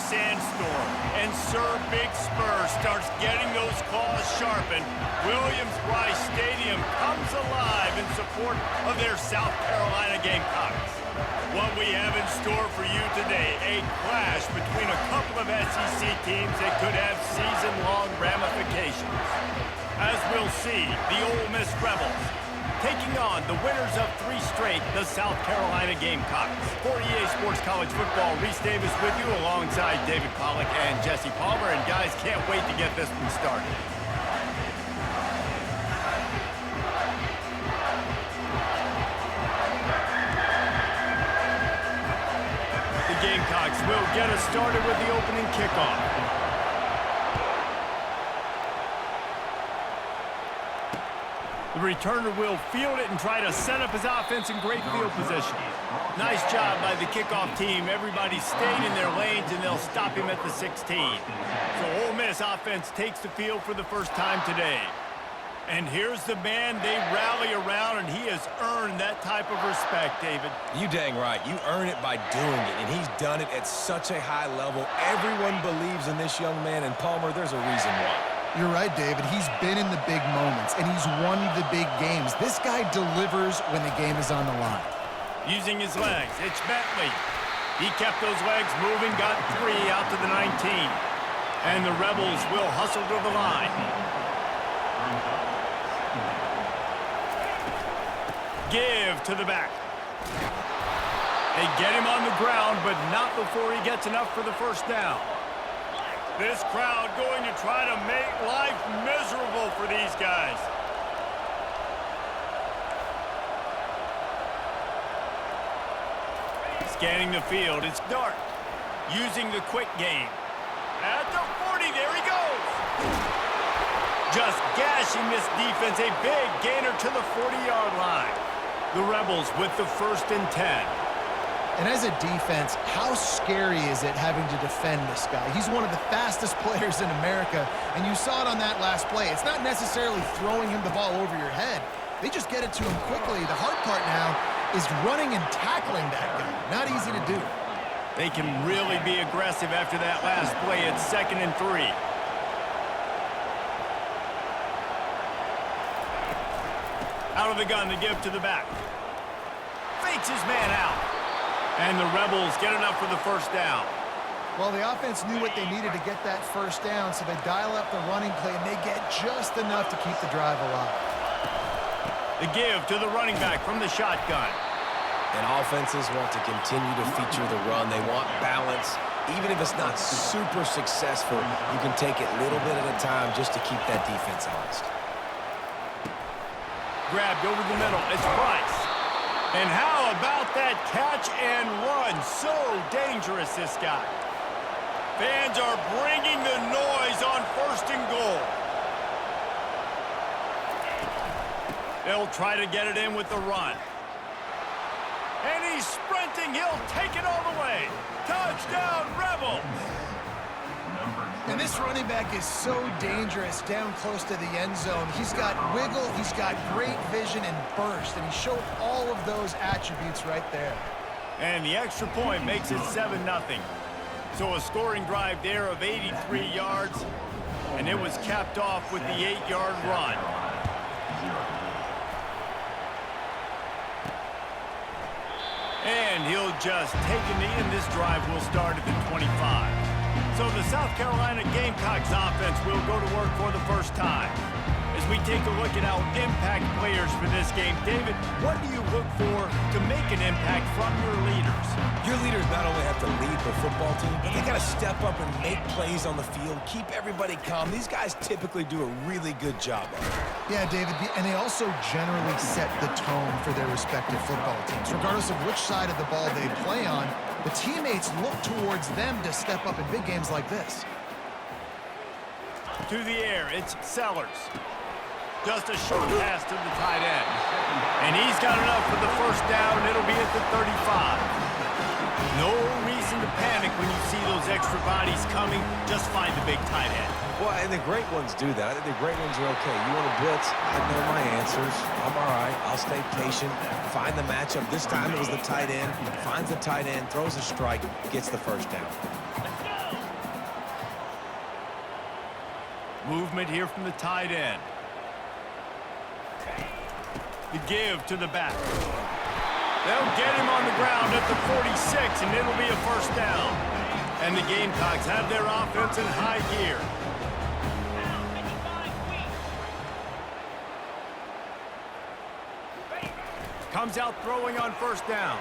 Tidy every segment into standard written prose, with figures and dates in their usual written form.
sandstorm, and Sir Big Spur starts getting those claws sharpened, Williams-Brice Stadium comes alive in support of their South Carolina Gamecocks. What we have in store for you today, a clash between a couple of SEC teams that could have season-long ramifications. As we'll see, the Ole Miss Rebels taking on the winners of 3 straight, the South Carolina Gamecocks. For EA Sports College Football, Reese Davis with you alongside David Pollack and Jesse Palmer. And guys, can't wait to get this one started. The Gamecocks will get us started with the opening kickoff. The returner will field it and try to set up his offense in great field position. Nice job by the kickoff team. Everybody stayed in their lanes, and they'll stop him at the 16. So Ole Miss offense takes the field for the first time today. And here's the man they rally around, and he has earned that type of respect, David. You dang right. You earn it by doing it, and he's done it at such a high level. Everyone believes in this young man, and Palmer, there's a reason why. You're right, David. He's been in the big moments, and he's won the big games. This guy delivers when the game is on the line. Using his legs, it's Bentley. He kept those legs moving, got 3 out to the 19. And the Rebels will hustle to the line. Give to the back. They get him on the ground, but not before he gets enough for the first down. This crowd going to try to make life miserable for these guys. Scanning the field, it's Dart. Using the quick game. At the 40, there he goes. Just gashing this defense, a big gainer to the 40-yard line. The Rebels with the 1st and 10. And as a defense, how scary is it having to defend this guy? He's one of the fastest players in America, and you saw it on that last play. It's not necessarily throwing him the ball over your head. They just get it to him quickly. The hard part now is running and tackling that guy. Not easy to do. They can really be aggressive after that last play. It's 2nd and 3. Out of the gun to give to the back. Fakes his man out. And the Rebels get enough for the first down. Well, the offense knew what they needed to get that first down, so they dial up the running play, and they get just enough to keep the drive alive. The give to the running back from the shotgun. And offenses want to continue to feature the run. They want balance. Even if it's not super successful, you can take it little bit at a time just to keep that defense honest. Grabbed over the middle. It's Brice. And how about that catch and run? So dangerous, this guy. Fans are bringing the noise on 1st and goal. They'll try to get it in with the run. And he's sprinting. He'll take it all the way. Touchdown, Rebels. And this running back is so dangerous down close to the end zone. He's got wiggle, he's got great vision and burst, and he showed all of those attributes right there. And the extra point makes it 7-0. So a scoring drive there of 83 yards, and it was capped off with the 8-yard run. And he'll just take a knee, and this drive will start at the 25. So the South Carolina Gamecocks offense will go to work for the first time. As we take a look at our impact players for this game, David, what do you look for to make an impact from your leaders? Your leaders not only have to lead the football team, but they got to step up and make plays on the field, keep everybody calm. These guys typically do a really good job of it. Yeah, David, and they also generally set the tone for their respective football teams. Regardless of which side of the ball they play on, the teammates look towards them to step up in big games like this. To the air, it's Sellers. Just a short pass to the tight end. And he's got enough for the first down. It'll be at the 35. No reason to panic when you see those extra bodies coming. Just find the big tight end. Well, and the great ones do that. I think the great ones are okay. You want to blitz? I know my answers. I'm all right. I'll stay patient. Find the matchup. This time it was the tight end. Finds the tight end, throws a strike, gets the first down. Movement here from the tight end. The give to the back. They'll get him on the ground at the 46, and it'll be a first down. And the Gamecocks have their offense in high gear. Comes out throwing on first down.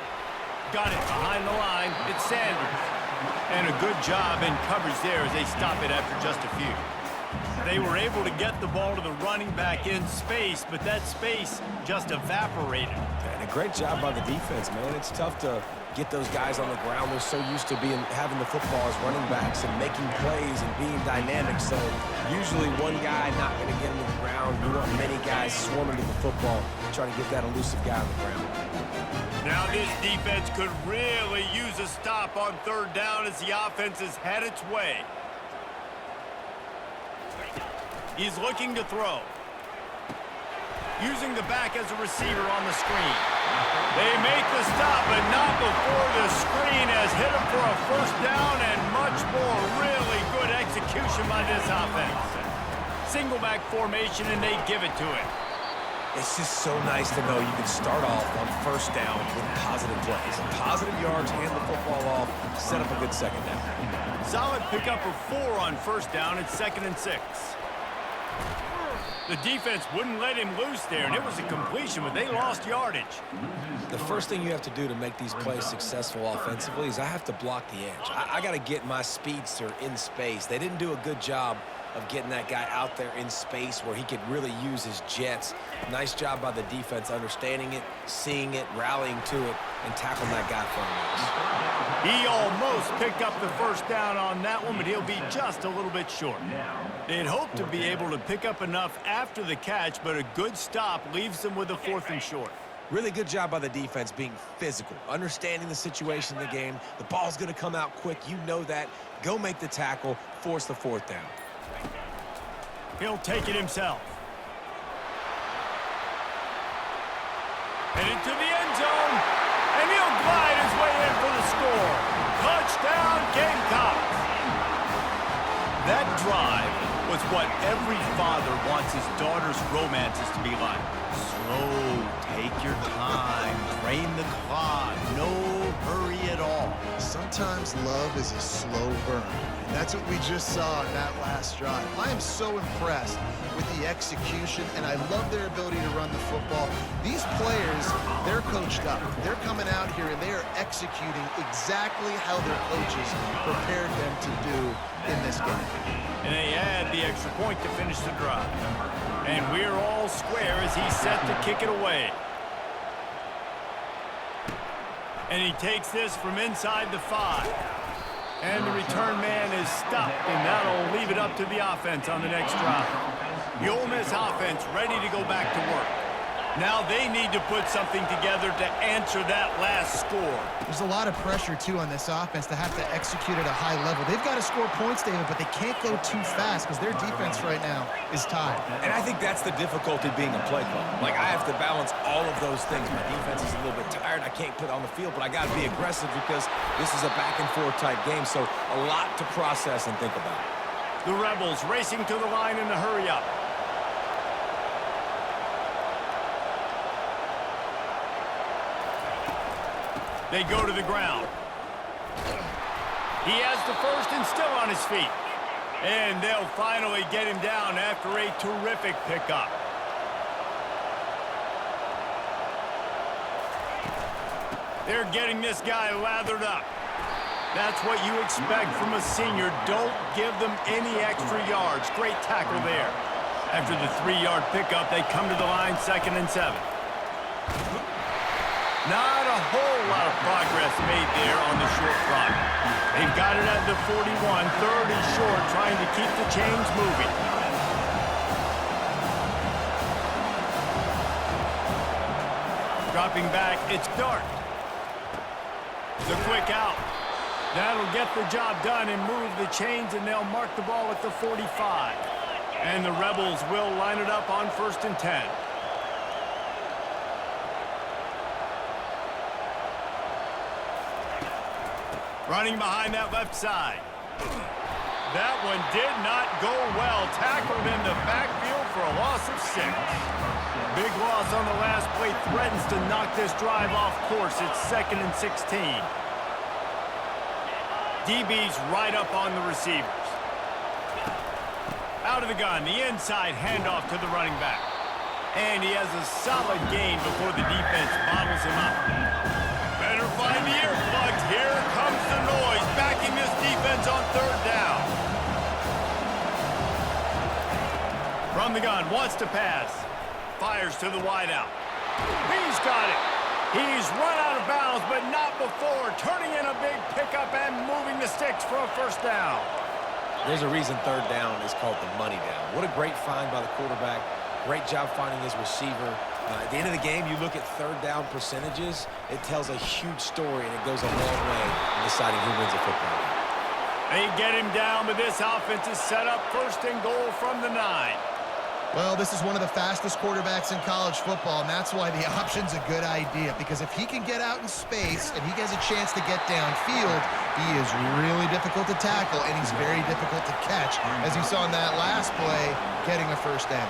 Got it behind the line. It's Sanders. And a good job in coverage there as they stop it after just a few. They were able to get the ball to the running back in space, but that space just evaporated. And a great job by the defense, man. It's tough to get those guys on the ground. They're so used to having the football as running backs and making plays and being dynamic. So usually one guy not going to get into the ground. You want many guys swarming to the football, try to get that elusive guy on the ground. Now this defense could really use a stop on third down as the offense has had its way. He's looking to throw. Using the back as a receiver on the screen. They make the stop, but not before the screen has hit him for a first down and much more. Really good execution by this offense. Single back formation, and they give it to it. It's just so nice to know you can start off on first down with positive plays. Positive yards, hand the football off, set up a good second down. Solid pickup of 4 on first down at 2nd and 6. The defense wouldn't let him loose there, and it was a completion, but they lost yardage. The first thing you have to do to make these plays successful offensively is I have to block the edge. I got to get my speedster in space. They didn't do a good job of getting that guy out there in space where he could really use his jets. Nice job by the defense understanding it, seeing it, rallying to it, and tackling that guy for him. He almost picked up the first down on that one, but he'll be just a little bit short. They'd hoped to be able to pick up enough after the catch, but a good stop leaves them with a 4th and short. Really good job by the defense being physical, understanding the situation in the game. The ball's going to come out quick. You know that. Go make the tackle, force the 4th down. He'll take it himself. And into the end zone. And he'll glide his way in for the score. Touchdown, Gamecocks. That drive was what every father wants his daughter's romances to be like. Slow, take your time, drain the clock, no hurry at all. Sometimes love is a slow burn. And that's what we just saw in that last drive. I am so impressed with the execution, and I love their ability to run the football. These players, they're coached up. They're coming out here, and they are executing exactly how their coaches prepared them to do in this game. And they add the extra point to finish the drive. And we're all square as he's set to kick it away. And he takes this from inside the 5. And the return man is stopped, and that'll leave it up to the offense on the next drive. The Ole Miss offense ready to go back to work. Now they need to put something together to answer that last score. There's a lot of pressure, too, on this offense to have to execute at a high level. They've got to score points, David, but they can't go too fast because their defense right now is tied. And I think that's the difficulty being a play caller. Like, I have to balance all of those things. My defense is a little bit tired. I can't put on the field, but I got to be aggressive because this is a back-and-forth type game, so a lot to process and think about. The Rebels racing to the line in the hurry-up. They go to the ground. He has the first and still on his feet. And they'll finally get him down after a terrific pickup. They're getting this guy lathered up. That's what you expect from a senior. Don't give them any extra yards. Great tackle there. After the 3-yard pickup, they come to the line 2nd and 7. Not a whole lot of progress made there on the short run. They've got it at the 41, 3rd and short, trying to keep the chains moving. Dropping back, it's Dart. The quick out. That'll get the job done and move the chains, and they'll mark the ball at the 45. And the Rebels will line it up on 1st and 10. Running behind that left side. That one did not go well. Tackled in the backfield for a loss of 6. Big loss on the last play threatens to knock this drive off course. It's 2nd and 16. DB's right up on the receivers. Out of the gun, the inside handoff to the running back. And he has a solid gain before the defense bottles him up. Better find the earplugs. Here comes the noise, backing this defense on 3rd down. From the gun, wants to pass. Fires to the wideout. He's got it. He's run out of bounds, but not before. Turning in a big pickup and moving the sticks for a 1st down. There's a reason 3rd down is called the money down. What a great find by the quarterback. Great job finding his receiver. At the end of the game, you look at 3rd down percentages. It tells a huge story, and it goes a long way in deciding who wins a football game. They get him down, but this offense is set up 1st and goal from the 9. Well, this is one of the fastest quarterbacks in college football, and that's why the option's a good idea, because if he can get out in space and he gets a chance to get downfield, he is really difficult to tackle, and he's very difficult to catch, as you saw in that last play, getting a 1st down.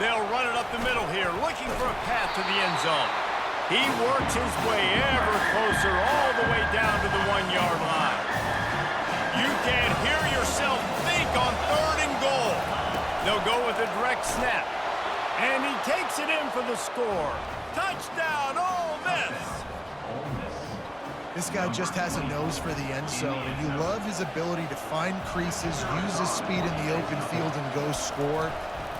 They'll run it up the middle here, looking for a path to the end zone. He works his way ever closer all the way down to the 1-yard line. You can hear yourself think on 3rd and goal. They'll go with a direct snap. And he takes it in for the score. Touchdown, Ole Miss! This guy just has a nose for the end zone, and you love his ability to find creases, use his speed in the open field, and go score.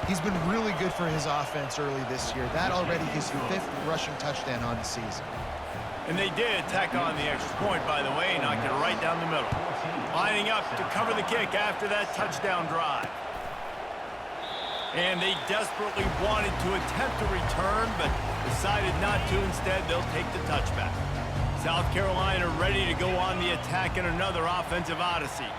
He's been really good for his offense early this year. That already his 5th rushing touchdown on the season. And they did tack on the extra point, by the way, knocked it right down the middle. Lining up to cover the kick after that touchdown drive. And they desperately wanted to attempt a return, but decided not to. Instead, they'll take the touchback. South Carolina ready to go on the attack in another offensive odyssey.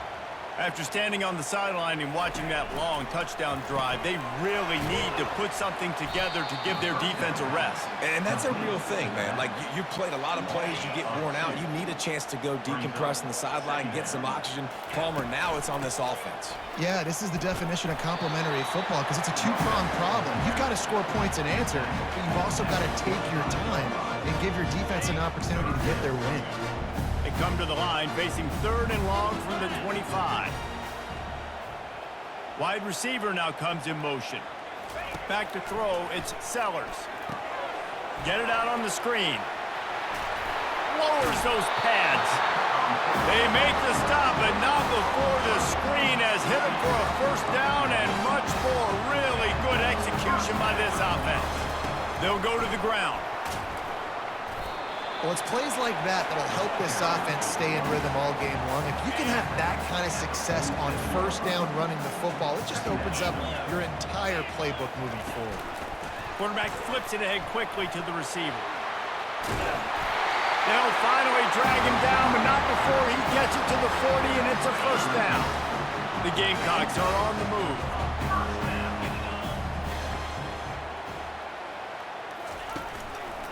After standing on the sideline and watching that long touchdown drive, they really need to put something together to give their defense a rest. And that's a real thing, man. Like, you played a lot of plays, you get worn out. You need a chance to go decompress on the sideline, get some oxygen. Palmer, now it's on this offense. Yeah, this is the definition of complementary football, because it's a 2-pronged problem. You've got to score points and answer, but you've also got to take your time and give your defense an opportunity to get their win. They come to the line facing 3rd and long from the 25. Wide receiver now comes in motion. Back to throw, it's Sellers. Get it out on the screen. Lowers those pads. They make the stop, but not before the screen has hit him for a 1st down and much more. Really good execution by this offense. They'll go to the ground. Well, it's plays like that that'll help this offense stay in rhythm all game long. If you can have that kind of success on 1st down running the football, it just opens up your entire playbook moving forward. Quarterback flips it ahead quickly to the receiver. They'll finally drag him down, but not before he gets it to the 40, and it's a 1st down. The Gamecocks are on the move.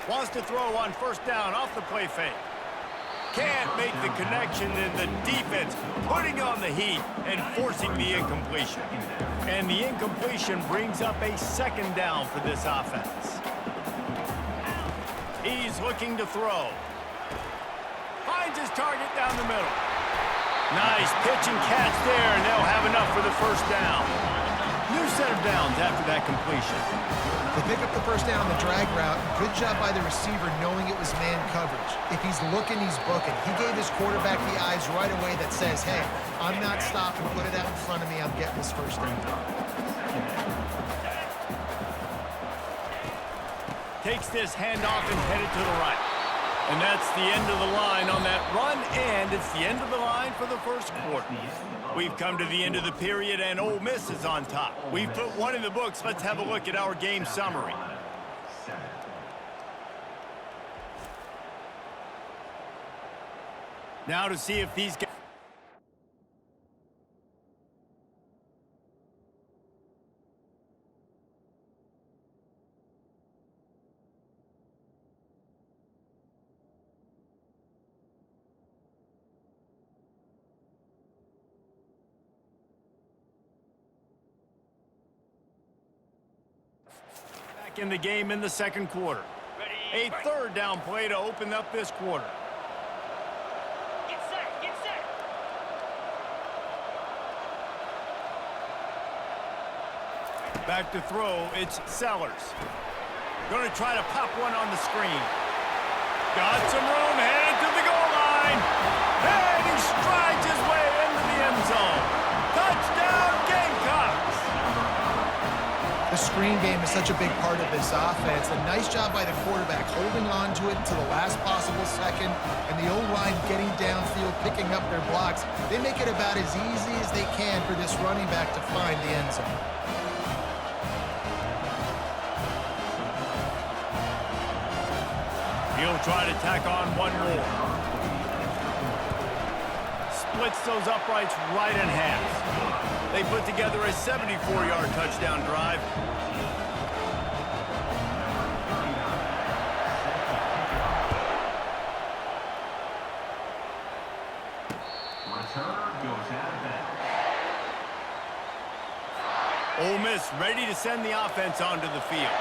Wants to throw on 1st down off the play fake. Can't make the connection, and the defense putting on the heat and forcing the incompletion. And the incompletion brings up a 2nd down for this offense. He's looking to throw. Finds his target down the middle. Nice pitch and catch there, and they'll have enough for the 1st down. New set of downs after that completion. They pick up the 1st down on the drag route. Good job by the receiver knowing it was man coverage. If he's looking, he's booking. He gave his quarterback the eyes right away that says, hey, I'm not stopping. Put it out in front of me. I'm getting this 1st down. Takes this handoff and headed to the right. And that's the end of the line on that run, and it's the end of the line for the 1st quarter. We've come to the end of the period, and Ole Miss is on top. We've put one in the books. Let's have a look at our game summary. Now to see if these guys... back in the game in the second quarter. A third down play to open up this quarter. Get set, get set. Back to throw, it's Sellers. Going to try to pop one on the screen. Got some room, headed to the goal line. And he strides his way into the end zone. Touchdown, Gamecocks! The screen game is such a big part of this offense. A nice job by the quarterback holding on to it to the last possible second, and the O-line getting downfield, picking up their blocks. They make it about as easy as they can for this running back to find the end zone. He'll try to tack on one more. Splits those uprights right in half. They put together a 74-yard touchdown drive. Return goes out of bounds. Ole Miss ready to send the offense onto the field.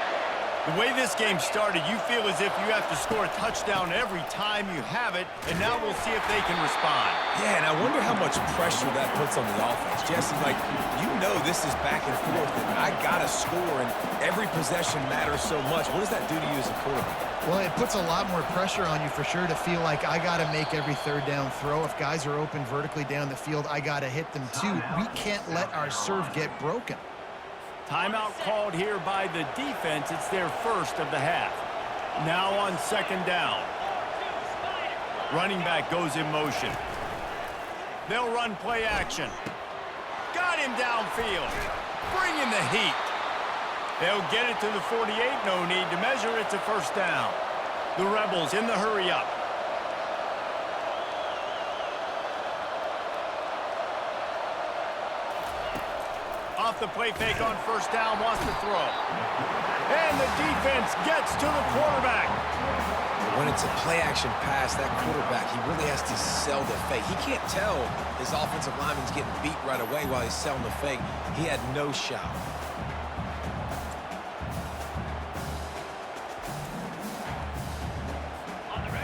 The way this game started, you feel as if you have to score a touchdown every time you have it, and now we'll see if they can respond. Yeah, and I wonder how much pressure that puts on the offense. Jesse, like, you know this is back and forth, and I got to score, and every possession matters so much. What does that do to you as a quarterback? Well, it puts a lot more pressure on you for sure to feel like I got to make every third down throw. If guys are open vertically down the field, I got to hit them too. We can't let our serve get broken. Timeout called here by the defense. It's their first of the half. Now on second down. Running back goes in motion. They'll run play action. Got him downfield. Bringing the heat. They'll get it to the 48. No need to measure. It's a first down. The Rebels in the hurry up. Off the play fake on first down, wants to throw. And the defense gets to the quarterback. When it's a play-action pass, that quarterback, he really has to sell the fake. He can't tell his offensive lineman's getting beat right away while he's selling the fake. He had no shot.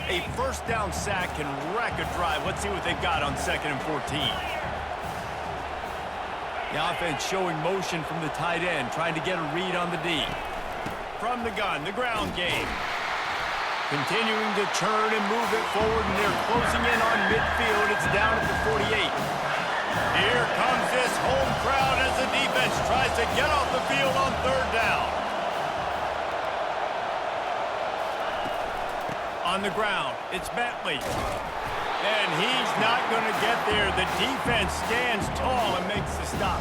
A first down sack can wreck a drive. Let's see what they've got on 2nd and 14. The offense showing motion from the tight end, trying to get a read on the D. From the gun, the ground game. Continuing to turn and move it forward, and they're closing in on midfield. It's down at the 48. Here comes this home crowd as the defense tries to get off the field on third down. On the ground, it's Bentley. And he's not going to get there. The defense stands tall and makes the stop.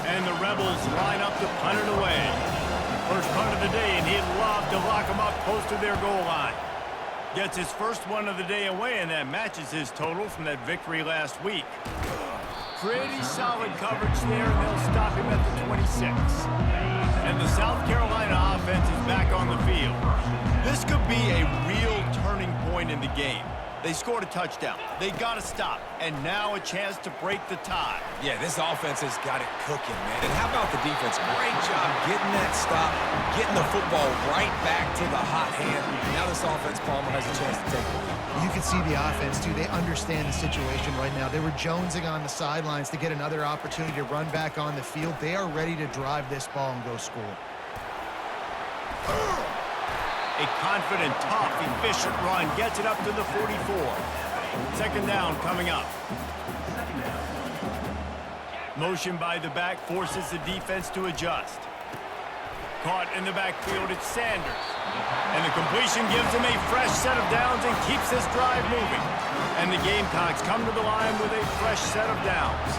And the Rebels line up to punt it away. First punt of the day, and he'd love to lock them up close to their goal line. Gets his first one of the day away, and that matches his total from that victory last week. Pretty solid coverage there, and they'll stop him at the 26. And the South Carolina offense is back on the field. This could be a real turning point in the game. They scored a touchdown. They got to stop. And now a chance to break the tie. Yeah, this offense has got it cooking, man. And how about the defense? Great job getting that stop, getting the football right back to the hot hand. Now this offense, Palmer, has a chance to take the lead. You can see the offense, too. They understand the situation right now. They were jonesing on the sidelines to get another opportunity to run back on the field. They are ready to drive this ball and go score. A confident, tough, efficient run gets it up to the 44. Second down coming up. Motion by the back forces the defense to adjust. Caught in the backfield, it's Sanders. And the completion gives him a fresh set of downs and keeps this drive moving. And the Gamecocks come to the line with a fresh set of downs.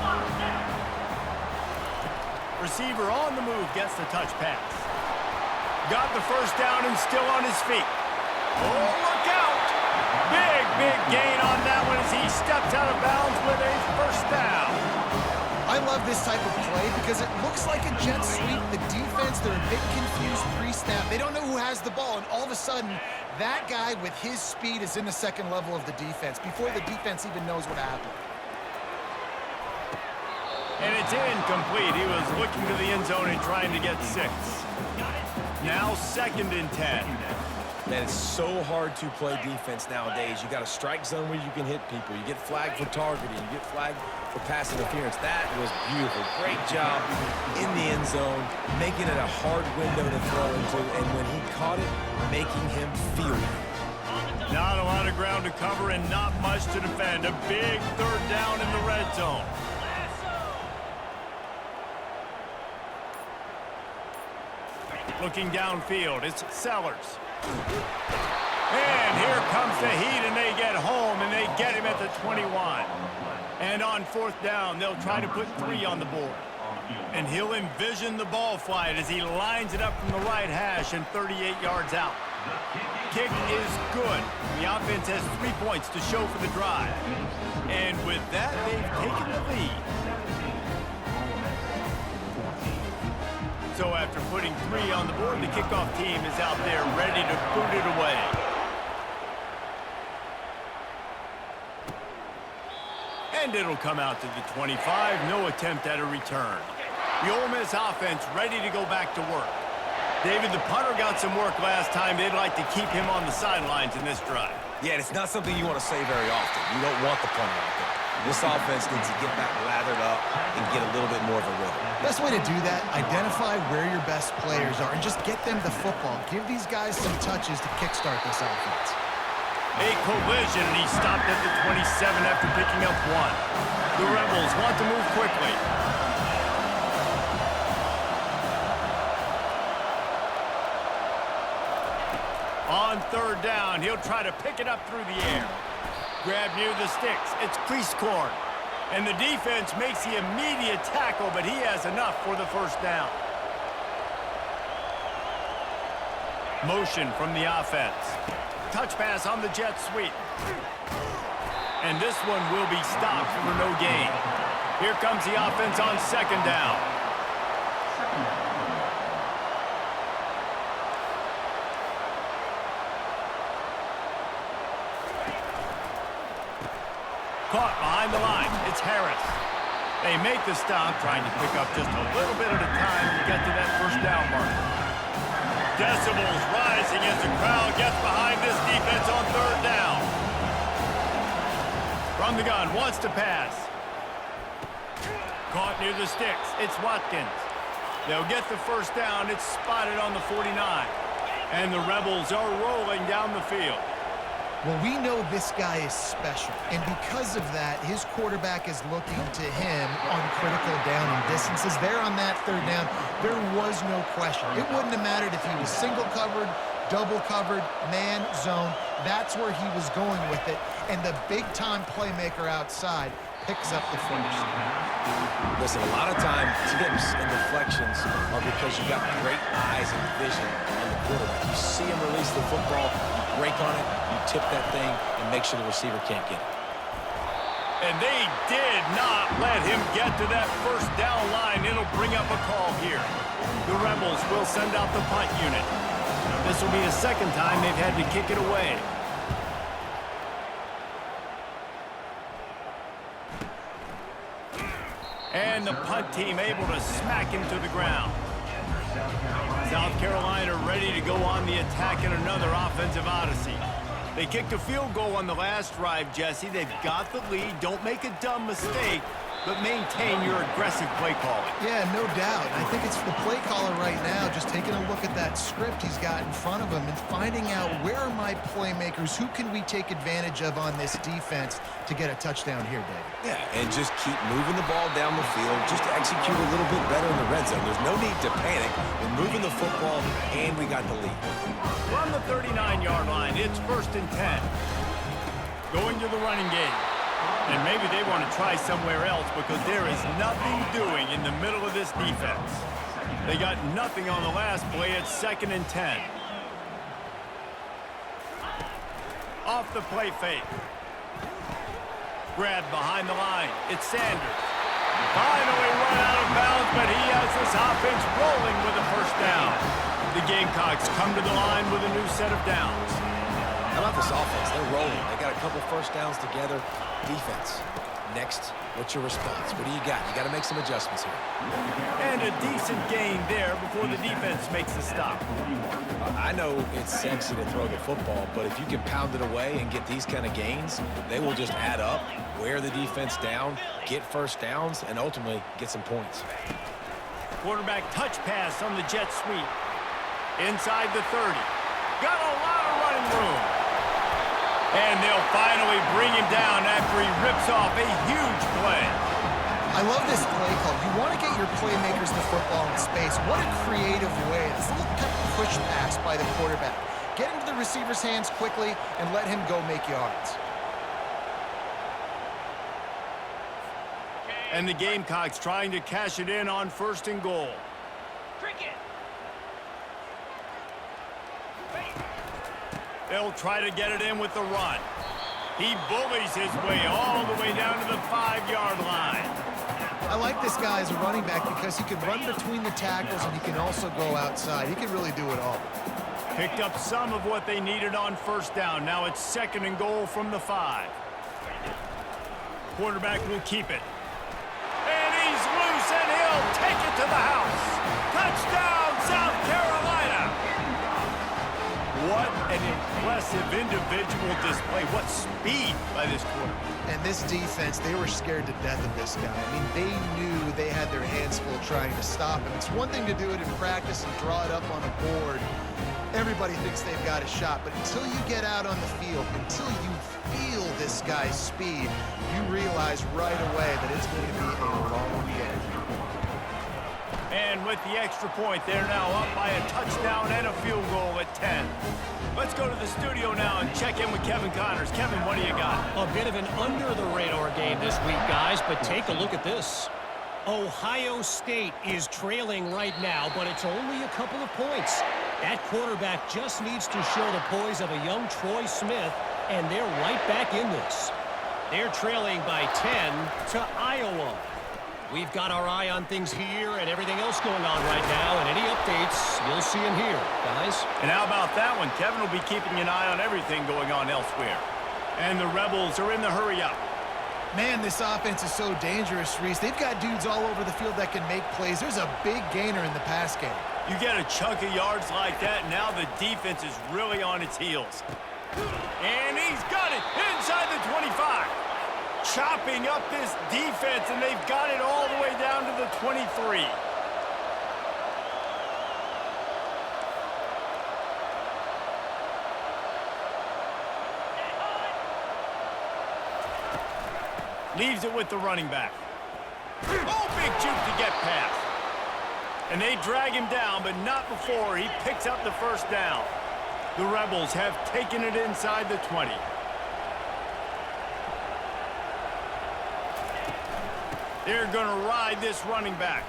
Receiver on the move gets the touch pass. Got the first down and still on his feet. Oh, look out! Big gain on that one as he steps out of bounds with a first down. I love this type of play because it looks like a jet sweep. The defense, they're a bit confused pre-snap. They don't know who has the ball, and all of a sudden, that guy with his speed is in the second level of the defense before the defense even knows what happened. And it's incomplete. He was looking to the end zone and trying to get 6. Now 2nd and 10. Man, it's so hard to play defense nowadays. You got a strike zone where you can hit people. You get flagged for targeting. You get flagged for pass interference. That was beautiful. Great job in the end zone, making it a hard window to throw into. And when he caught it, making him feel it. Not a lot of ground to cover and not much to defend. A big 3rd down in the red zone. Looking downfield, it's Sellers. And here comes the heat, and they get home, and they get him at the 21. And on 4th down, they'll try to put 3 on the board. And he'll envision the ball flight as he lines it up from the right hash and 38 yards out. Kick is good. The offense has 3 points to show for the drive. And with that, they've taken the lead. So after putting 3 on the board, the kickoff team is out there ready to boot it away. And it'll come out to the 25. No attempt at a return. The Ole Miss offense ready to go back to work. David, the punter got some work last time. They'd like to keep him on the sidelines in this drive. Yeah, it's not something you want to say very often. You don't want the punter out there. This offense needs to get back lathered up and get a little bit more of a rhythm. Best way to do that, identify where your best players are and just get them the football. Give these guys some touches to kickstart this offense. A collision, and he stopped at the 27 after picking up 1. The Rebels want to move quickly. On 3rd down, he'll try to pick it up through the air. Grab near the sticks. It's crease corn. And the defense makes the immediate tackle, but he has enough for the 1st down. Motion from the offense. Touch pass on the jet sweep. And this one will be stopped for no gain. Here comes the offense on 2nd down. Caught behind the line. It's Harris. They make the stop, trying to pick up just a little bit at a time to get to that 1st down mark. Decibels rising as the crowd gets behind this defense on 3rd down. From the gun, wants to pass. Caught near the sticks. It's Watkins. They'll get the 1st down. It's spotted on the 49. And the Rebels are rolling down the field. Well, we know this guy is special, and because of that, his quarterback is looking to him on critical down and distances. There on that 3rd down, there was no question. It wouldn't have mattered if he was single covered, double covered, man, zone. That's where he was going with it, and the big-time playmaker outside picks up the 1st. Listen, a lot of time, tips and deflections are because you got great eyes and vision on the quarterback. You see him release the football, you break on it, you tip that thing, and make sure the receiver can't get it. And they did not let him get to that 1st down line. It'll bring up a call here. The Rebels will send out the punt unit. This will be the 2nd time they've had to kick it away. And the punt team able to smack him to the ground. South Carolina ready to go on the attack in another offensive odyssey. They kicked a field goal on the last drive, Jesse. They've got the lead. Don't make a dumb mistake, but maintain your aggressive play calling. Yeah, no doubt. I think it's the play caller right now just taking a look at that script he's got in front of him and finding out where are my playmakers, who can we take advantage of on this defense to get a touchdown here, David. Yeah, and just keep moving the ball down the field, just to execute a little bit better in the red zone. There's no need to panic. We're moving the football, and we got the lead. From the 39-yard line, it's 1st and 10. Going to the running game. And maybe they want to try somewhere else because there is nothing doing in the middle of this defense. They got nothing on the last play. It's 2nd and 10. Off the play fake. Grab behind the line. It's Sanders. Finally run out of bounds, but he has this offense rolling with a 1st down. The Gamecocks come to the line with a new set of downs. How about this offense? They're rolling. They got a couple 1st downs together. Defense, Next, what's your response? What do you got? You got to make some adjustments here. And a decent gain there before the defense makes the stop. I know it's sexy to throw the football, but if you can pound it away and get these kind of gains, they will just add up, wear the defense down, get first downs, and ultimately get some points. Quarterback touch pass on the jet sweep. Inside the 30. Got a lot of running room. And they'll finally bring him down after he rips off a huge play. I love this play call. You want to get your playmakers the football in space. What a creative way. This little kind of push pass by the quarterback. Get into the receiver's hands quickly and let him go make yards. And the Gamecocks trying to cash it in on 1st and goal. Cricket. They'll try to get it in with the run. He bullies his way all the way down to the 5-yard line. I like this guy as a running back because he can run between the tackles and he can also go outside. He can really do it all. Picked up some of what they needed on 1st down. Now it's 2nd and goal from the 5. Quarterback will keep it. And he's loose, and he'll take it to the house. Touchdown, South Carolina! What an impressive individual display. What speed by this quarterback. And this defense, they were scared to death of this guy. I mean, they knew they had their hands full trying to stop him. It's one thing to do it in practice and draw it up on a board. Everybody thinks they've got a shot, but until you get out on the field, until you feel this guy's speed, you realize right away that it's going to be a long game. And with the extra point, they're now up by a touchdown and a field goal at 10. Let's go to the studio now and check in with Kevin Connors. Kevin, what do you got? A bit of an under-the-radar game this week, guys, but take a look at this. Ohio State is trailing right now, but it's only a couple of points. That quarterback just needs to show the poise of a young Troy Smith, and they're right back in this. They're trailing by 10 to Iowa. We've got our eye on things here and everything else going on right now, and any updates, you'll see them here, guys. And how about that one? Kevin will be keeping an eye on everything going on elsewhere. And the Rebels are in the hurry-up. Man, this offense is so dangerous, Reese. They've got dudes all over the field that can make plays. There's a big gainer in the pass game. You get a chunk of yards like that, now the defense is really on its heels. And he's got it inside the 25. Chopping up this defense, and they've got it all the way down to the 23. Leaves it with the running back. Oh, big juke to get past. And they drag him down, but not before he picks up the 1st down. The Rebels have taken it inside the 20. They're going to ride this running back.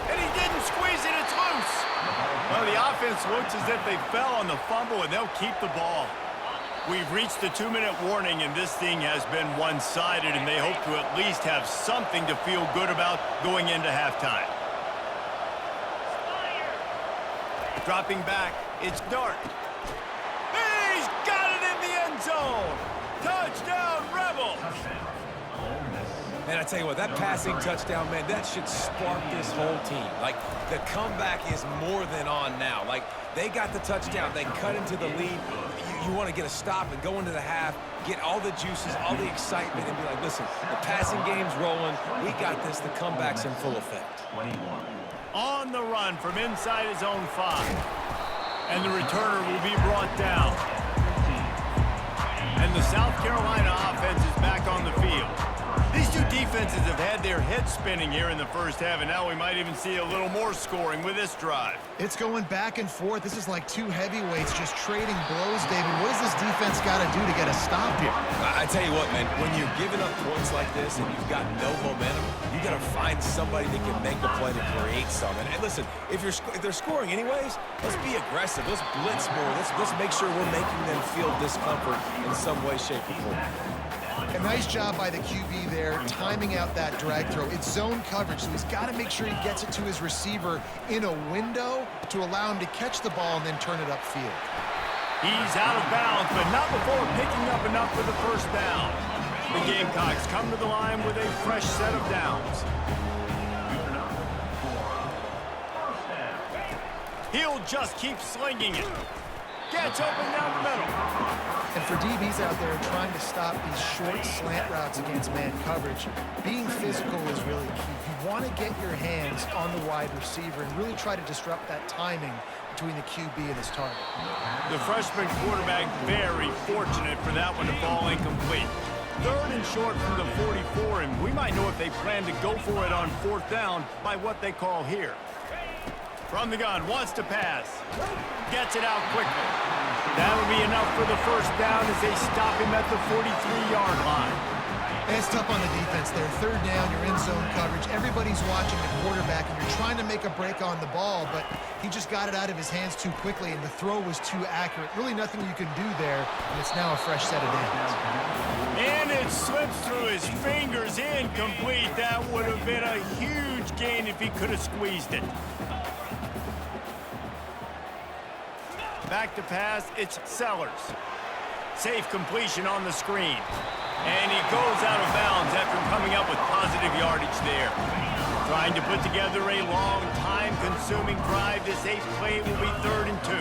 And he didn't squeeze it. It's loose. Well, the offense looks as if they fell on the fumble, and they'll keep the ball. We've reached the 2-minute warning, and this thing has been one-sided, and they hope to at least have something to feel good about going into halftime. Dropping back, it's Dart. He's got it in the end zone. Touchdown, Rebels. Man, I tell you what, that passing touchdown, man, that should spark this whole team. Like, the comeback is more than on now. Like, they got the touchdown. They cut into the lead. You want to get a stop and go into the half, get all the juices, all the excitement, and be like, listen, the passing game's rolling. We got this. The comeback's in full effect. On the run from inside his own 5. And the returner will be brought down. And the South Carolina offense is back on the field. These two defenses have had their heads spinning here in the 1st half, and now we might even see a little more scoring with this drive. It's going back and forth. This is like two heavyweights just trading blows, David. What does this defense got to do to get a stop here? I tell you what, man, when you're giving up points like this and you've got no momentum, you got to find somebody that can make a play to create something. And listen, if they're scoring anyways, let's be aggressive. Let's blitz more. Let's make sure we're making them feel discomfort in some way, shape, or form. A nice job by the QB there, timing out that drag throw. It's zone coverage, so he's got to make sure he gets it to his receiver in a window to allow him to catch the ball and then turn it upfield. He's out of bounds, but not before picking up enough for the 1st down. The Gamecocks come to the line with a fresh set of downs. He'll just keep slinging it. Gets open down the middle. And for DBs out there trying to stop these short slant routes against man coverage, being physical is really key. You want to get your hands on the wide receiver and really try to disrupt that timing between the QB and his target. The freshman quarterback very fortunate for that one to fall incomplete. 3rd and short from the 44, and we might know if they plan to go for it on 4th down by what they call here. From the gun, wants to pass. Gets it out quickly. That'll be enough for the first down as they stop him at the 43-yard line. And it's tough on the defense there. 3rd down, you're in zone coverage. Everybody's watching the quarterback, and you're trying to make a break on the ball, but he just got it out of his hands too quickly, and the throw was too accurate. Really nothing you can do there, and it's now a fresh set of downs. And it slips through his fingers, incomplete. That would have been a huge gain if he could have squeezed it. Back to pass, it's Sellers. Safe completion on the screen. And he goes out of bounds after coming up with positive yardage there. Trying to put together a long, time-consuming drive. This 8th play will be 3rd and 2.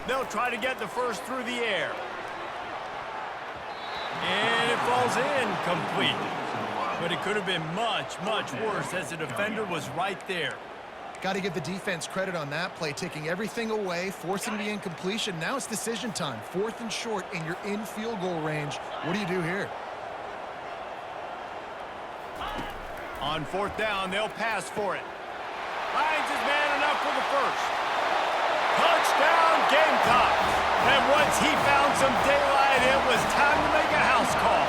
They'll try to get the first through the air. And it falls incomplete. But it could have been much, much worse as the defender was right there. Got to give the defense credit on that play, taking everything away, forcing the incompletion. Now it's decision time. 4th and short, and you're in field goal range. What do you do here? On 4th down, they'll pass for it. Finds his man enough for the first. Touchdown, Gamecocks! And once he found some daylight, it was time to make a house call.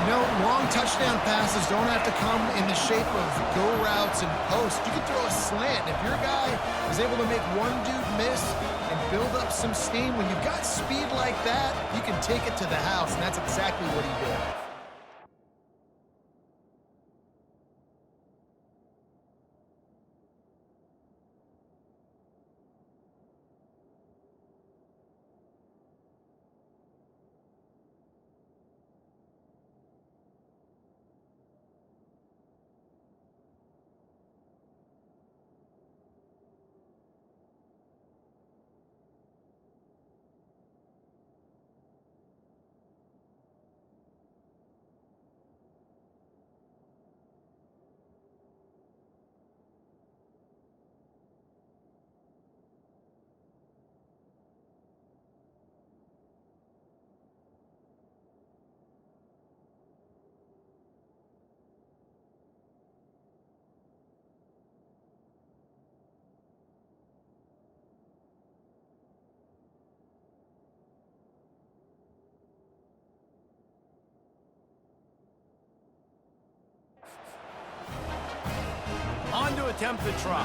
You know, long touchdown passes don't have to come in the shape of go routes and posts. You can throw a slant. If your guy is able to make one dude miss and build up some steam, when you've got speed like that, you can take it to the house, and that's exactly what he did. On to attempt the try.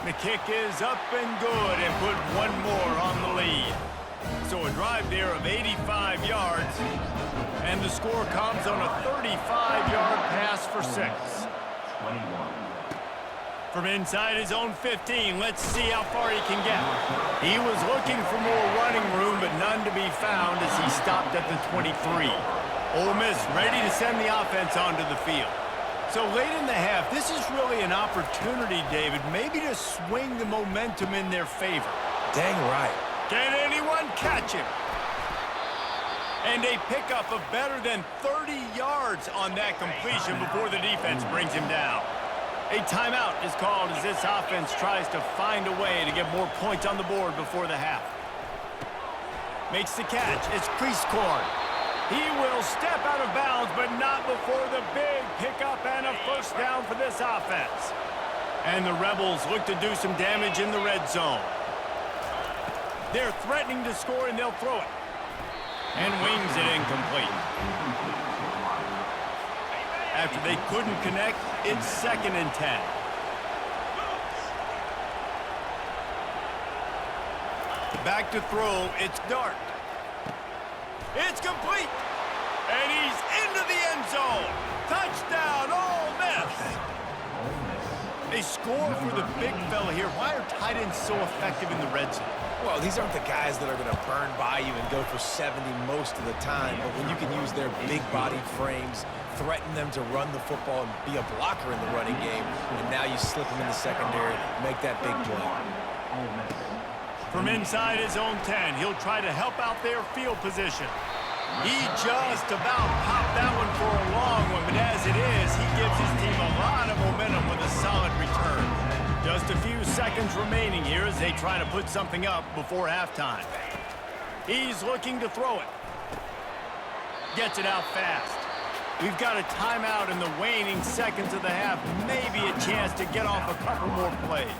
The kick is up and good and put one more on the lead. So a drive there of 85 yards, and the score comes on a 35-yard pass for 6. From inside his own 15, let's see how far he can get. He was looking for more running room, but none to be found as he stopped at the 23. Ole Miss ready to send the offense onto the field. So late in the half, this is really an opportunity, David, maybe to swing the momentum in their favor. Dang right. Can anyone catch him? And a pickup of better than 30 yards on that completion before the defense brings him down. A timeout is called as this offense tries to find a way to get more points on the board before the half. Makes the catch. It's Priestcorn. He will step out of bounds, but not before the big pickup and a first down for this offense. And the Rebels look to do some damage in the red zone. They're threatening to score, and they'll throw it. And wings it incomplete. After they couldn't connect, it's 2nd and 10. Back to throw, it's Dart. It's complete, and he's into the end zone. Touchdown, Ole Miss. A score for the big fella here. Why are tight ends so effective in the red zone? Well, these aren't the guys that are going to burn by you and go for 70 most of the time, but when you can use their big-bodied frames, threaten them to run the football and be a blocker in the running game, and now you slip them in the secondary, make that big play. From inside his own 10, he'll try to help out their field position. He just about popped that one for a long one, but as it is, he gives his team a lot of momentum with a solid return. Just a few seconds remaining here as they try to put something up before halftime. He's looking to throw it. Gets it out fast. We've got a timeout in the waning seconds of the half. Maybe a chance to get off a couple more plays.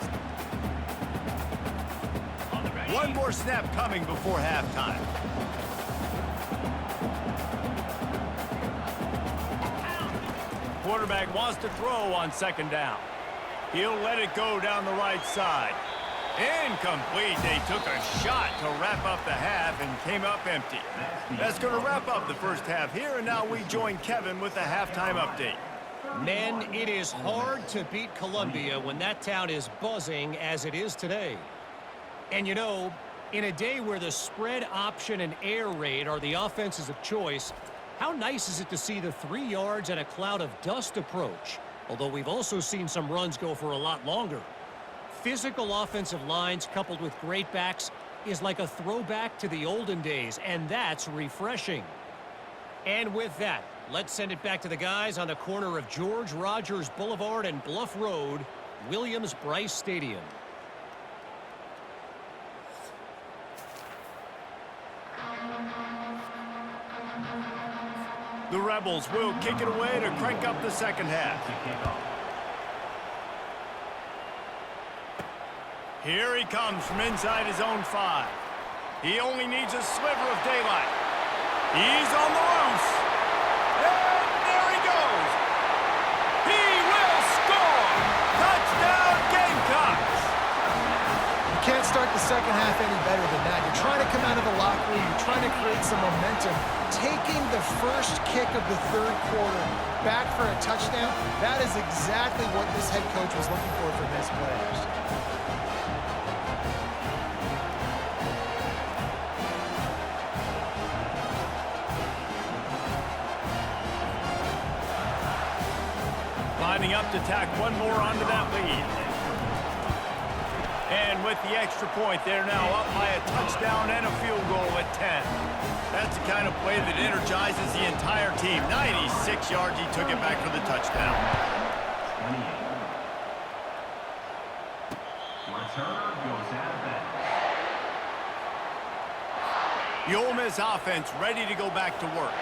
One more snap coming before halftime. Quarterback wants to throw on second down. He'll let it go down the right side. Incomplete. They took a shot to wrap up the half and came up empty. That's going to wrap up the first half here, and now we join Kevin with the halftime update. Men, it is hard to beat Columbia when that town is buzzing as it is today. And you know, in a day where the spread option and air raid are the offenses of choice, how nice is it to see the 3 yards and a cloud of dust approach? Although we've also seen some runs go for a lot longer. Physical offensive lines coupled with great backs is like a throwback to the olden days, and that's refreshing. And with that, let's send it back to the guys on the corner of George Rogers Boulevard and Bluff Road, Williams-Brice Stadium. The Rebels will kick it away to crank up the second half. Here he comes from inside his own 5. He only needs a sliver of daylight. He's on the loose. And there he goes. He will score. Touchdown Gamecocks. You can't start the second half any better than that. You're trying to come out of the locker room. You're trying to create some momentum. Taking the first kick of the third quarter back for a touchdown, that is exactly what this head coach was looking for from his players. Lining up to tack one more onto that lead. And with the extra point, they're now up by a touchdown and a field goal at 10. That's the kind of play that energizes the entire team. 96 yards, he took it back for the touchdown. The Ole Miss offense ready to go back to work.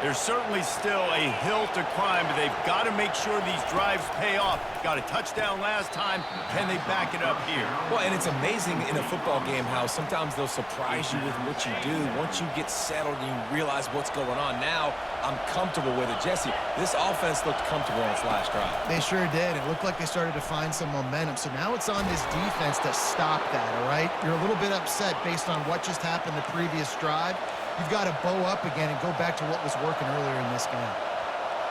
There's certainly still a hill to climb, but they've got to make sure these drives pay off. Got a touchdown last time. Can they back it up here? Well, and it's amazing in a football game how sometimes they'll surprise you with what you do. Once you get settled and you realize what's going on, now I'm comfortable with it. Jesse, this offense looked comfortable on its last drive. They sure did. It looked like they started to find some momentum. So now it's on this defense to stop that, all right? You're a little bit upset based on what just happened the previous drive. You've got to bow up again and go back to what was working earlier in this game.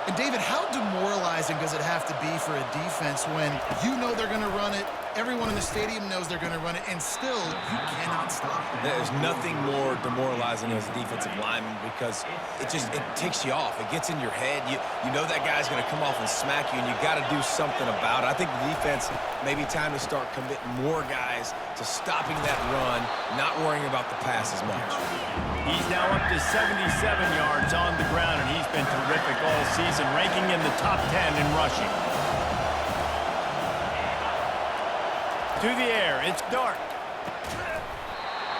And, David, how demoralizing does it have to be for a defense when you know they're going to run it, everyone in the stadium knows they're going to run it, and still you cannot stop it? There's nothing more demoralizing as a defensive lineman because it ticks you off. It gets in your head. You know that guy's going to come off and smack you, and you got to do something about it. I think the defense maybe time to start committing more guys to stopping that run, not worrying about the pass as much. He's now up to 77 yards on the ground, and he's been terrific all season, ranking in the top 10 in rushing. To the air, it's Dart.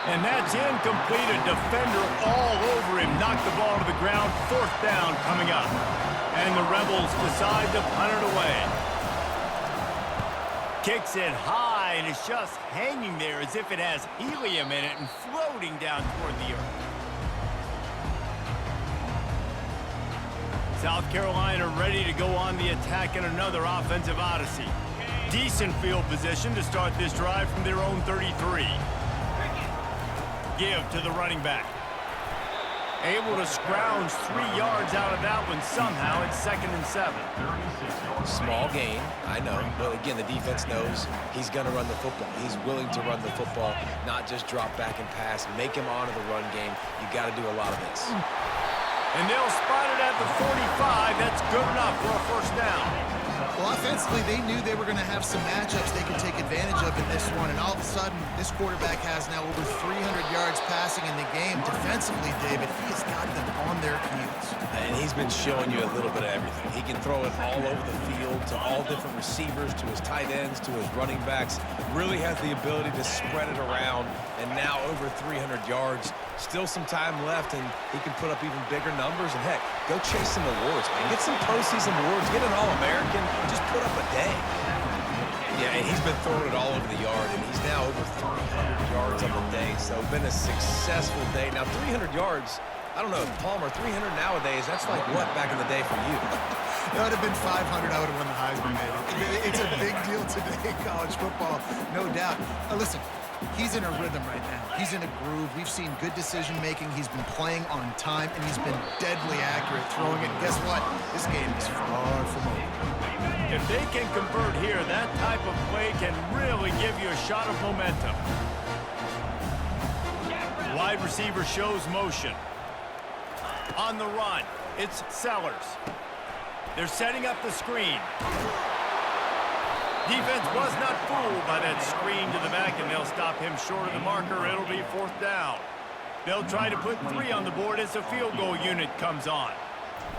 And that's incomplete. A defender all over him. Knocked the ball to the ground. Fourth down coming up. And the Rebels decide to punt it away. Kicks it high, and it's just hanging there as if it has helium in it and floating down toward the earth. South Carolina ready to go on the attack in another offensive odyssey. Decent field position to start this drive from their own 33. Give to the running back. Able to scrounge 3 yards out of that one somehow. It's 2nd and 7. Small gain, I know. But again, the defense knows he's going to run the football. He's willing to run the football, not just drop back and pass. Make him honor the run game. You got to do a lot of this. And they'll spot it at the 45. That's good enough for a first down. Well, offensively, they knew they were going to have some matchups they could take advantage of in this one, and all of a sudden, this quarterback has now over 300 yards passing in the game. Defensively, David, he has got them on their heels. And he's been showing you a little bit of everything. He can throw it all over the field to all different receivers, to his tight ends, to his running backs. Really has the ability to spread it around, and now over 300 yards. Still some time left, and he can put up even bigger numbers. And, heck, go chase some awards, man. Get some postseason awards. Get an All-American. Just put up a day. Yeah, and he's been throwing it all over the yard, and he's now over 300 yards on the day. So been a successful day. Now, 300 yards, I don't know, Palmer, 300 nowadays, that's like what back in the day for you? That would have been 500. I would have won the Heisman, maybe. It's a big deal today, college football, no doubt. Listen, he's in a rhythm right now. He's in a groove. We've seen good decision-making. He's been playing on time, and he's been deadly accurate throwing it. Guess what? This game is far from over. If they can convert here, that type of play can really give you a shot of momentum. Wide receiver shows motion. On the run, it's Sellers. They're setting up the screen. Defense was not fooled by that screen to the back, and they'll stop him short of the marker. It'll be 4th down. They'll try to put 3 on the board as the field goal unit comes on.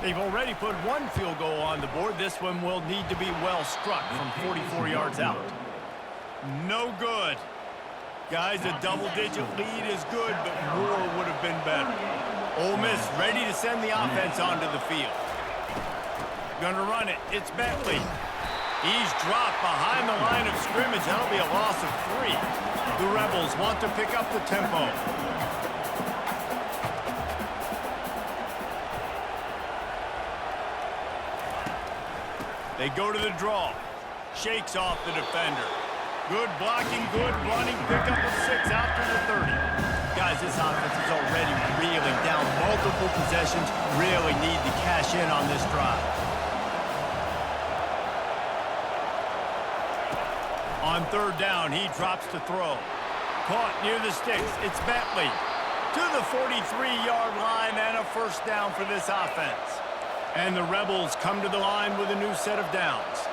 They've already put 1 field goal on the board. This one will need to be well struck from 44 yards out. No good. Guys, a double-digit lead is good, but more would have been better. Ole Miss ready to send the offense onto the field. Gonna run it. It's Bentley. He's dropped behind the line of scrimmage. That'll be a loss of 3. The Rebels want to pick up the tempo. They go to the draw. Shakes off the defender. Good blocking, good running. Pick up a 6 out to the 30. Guys, this offense is already reeling down multiple possessions. Really need to cash in on this drive. On 3rd down, he drops to throw. Caught near the sticks. It's Bentley. To the 43-yard line and a first down for this offense. And the Rebels come to the line with a new set of downs.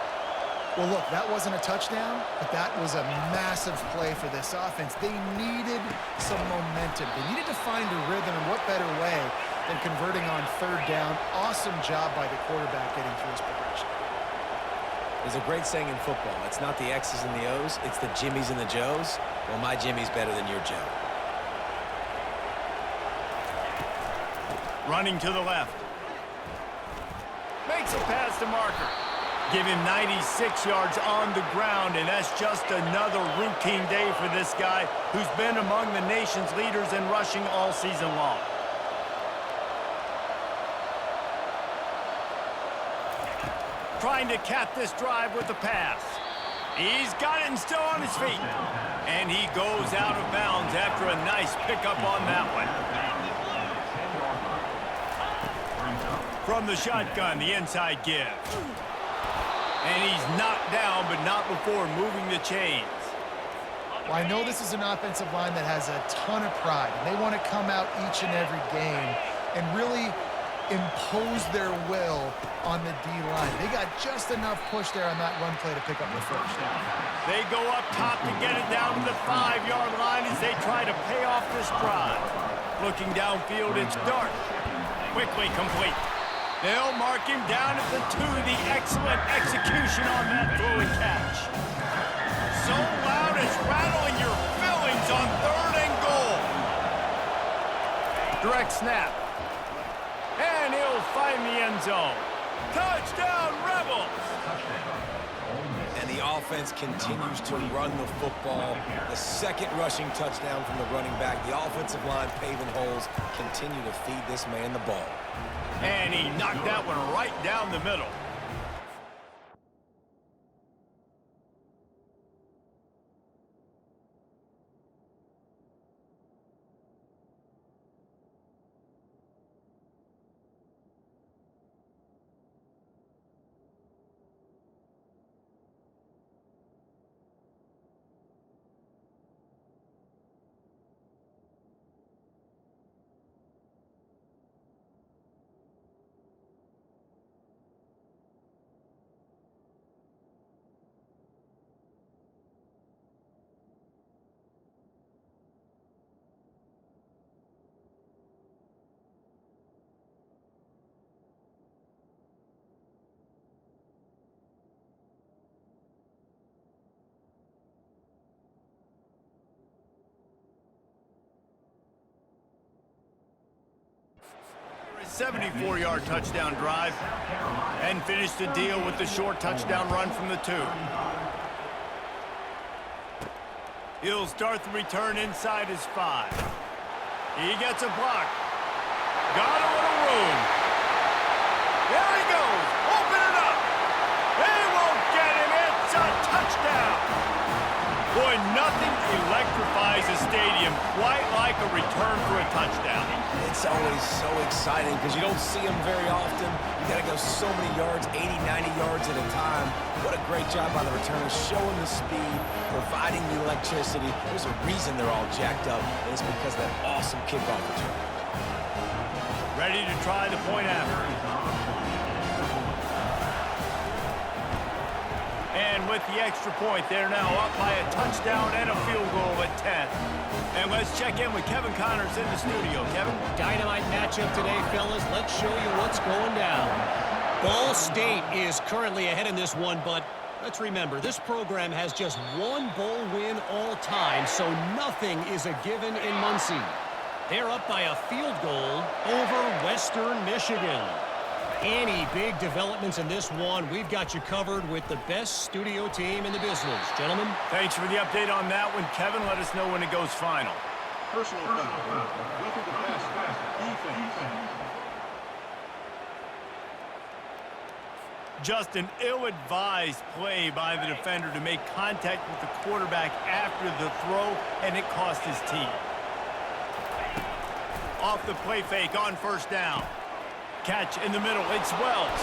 Well, look, that wasn't a touchdown, but that was a massive play for this offense. They needed some momentum. They needed to find a rhythm, and what better way than converting on 3rd down. Awesome job by the quarterback getting through his progression. There's a great saying in football. It's not the X's and the O's, it's the Jimmies and the Joes. Well, my Jimmy's better than your Joe. Running to the left. Makes a pass to Marker. Give him 96 yards on the ground, and that's just another routine day for this guy who's been among the nation's leaders in rushing all season long. Trying to cap this drive with the pass. He's got it and still on his feet. And he goes out of bounds after a nice pickup on that one. From the shotgun, the inside give. And he's knocked down, but not before moving the chains. Well, I know this is an offensive line that has a ton of pride, and they want to come out each and every game and really impose their will on the D-line. They got just enough push there on that run play to pick up the first down. They go up top to get it down to the 5-yard line as they try to pay off this drive. Looking downfield, it's Dart. Quickly complete. They'll mark him down at the 2. The excellent execution on that throw and catch. So loud it's rattling your fillings on 3rd and goal. Direct snap. And he'll find the end zone. Touchdown, Rebels! And the offense continues to run the football. The 2nd rushing touchdown from the running back. The offensive line paving holes continue to feed this man the ball. And he knocked that one right down the middle. 74-yard touchdown drive and finished the deal with the short touchdown run from the 2. He'll start the return inside his 5. He gets a block. Got a little room. There he goes. Open it up. They won't get him. It's a touchdown. Boy, nothing electrifies a stadium quite like a return for a touchdown. It's always so exciting because you don't see them very often. You got to go so many yards, 80, 90 yards at a time. What a great job by the returners, showing the speed, providing the electricity. There's a reason they're all jacked up, and it's because of that awesome kickoff return. Ready to try the point after. And with the extra point, they're now up by a touchdown and a field goal at 10. And let's check in with Kevin Connors in the studio. Kevin? Dynamite matchup today, fellas. Let's show you what's going down. Ball State is currently ahead in this one, but let's remember, this program has just one bowl win all time, so nothing is a given in Muncie. They're up by a field goal over Western Michigan. Any big developments in this one, we've got you covered with the best studio team in the business. Gentlemen. Thanks for the update on that one. Kevin, let us know when it goes final. Personal foul. Making the pass. Defense. Just an ill-advised play by the defender to make contact with the quarterback after the throw, and it cost his team. Off the play fake on first down. Catch in the middle. It's Wells.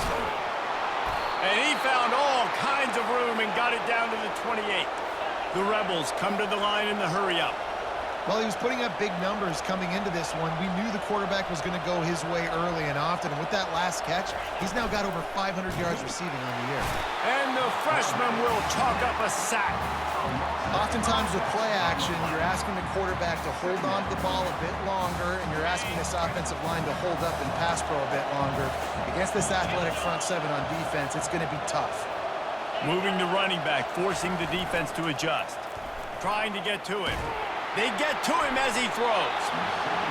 And he found all kinds of room and got it down to the 28. The Rebels come to the line in the hurry-up. Well, he was putting up big numbers coming into this one. We knew the quarterback was going to go his way early and often. And with that last catch, he's now got over 500 yards receiving on the year. And the freshman will chalk up a sack. Oftentimes with play action, you're asking the quarterback to hold on to the ball a bit longer, and you're asking this offensive line to hold up and pass pro a bit longer. Against this athletic front seven on defense, it's going to be tough. Moving the running back, forcing the defense to adjust. Trying to get to him. They get to him as he throws.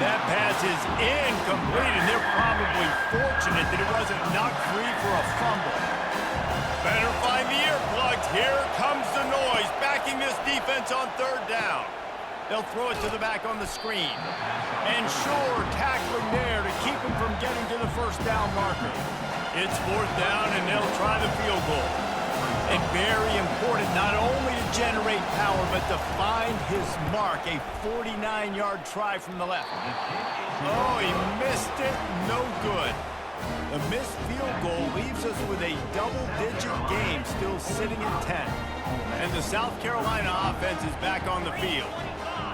That pass is incomplete, and they're probably fortunate that it wasn't knocked free for a fumble. Better find the earplugs. Here comes the noise, backing this defense on third down. They'll throw it to the back on the screen. And sure, tackling there to keep him from getting to the first down marker. It's fourth down, and they'll try the field goal. And very important not only to generate power, but to find his mark. A 49-yard try from the left. Oh, he missed it. No good. The missed field goal leaves us with a double-digit game still sitting at 10. And the South Carolina offense is back on the field.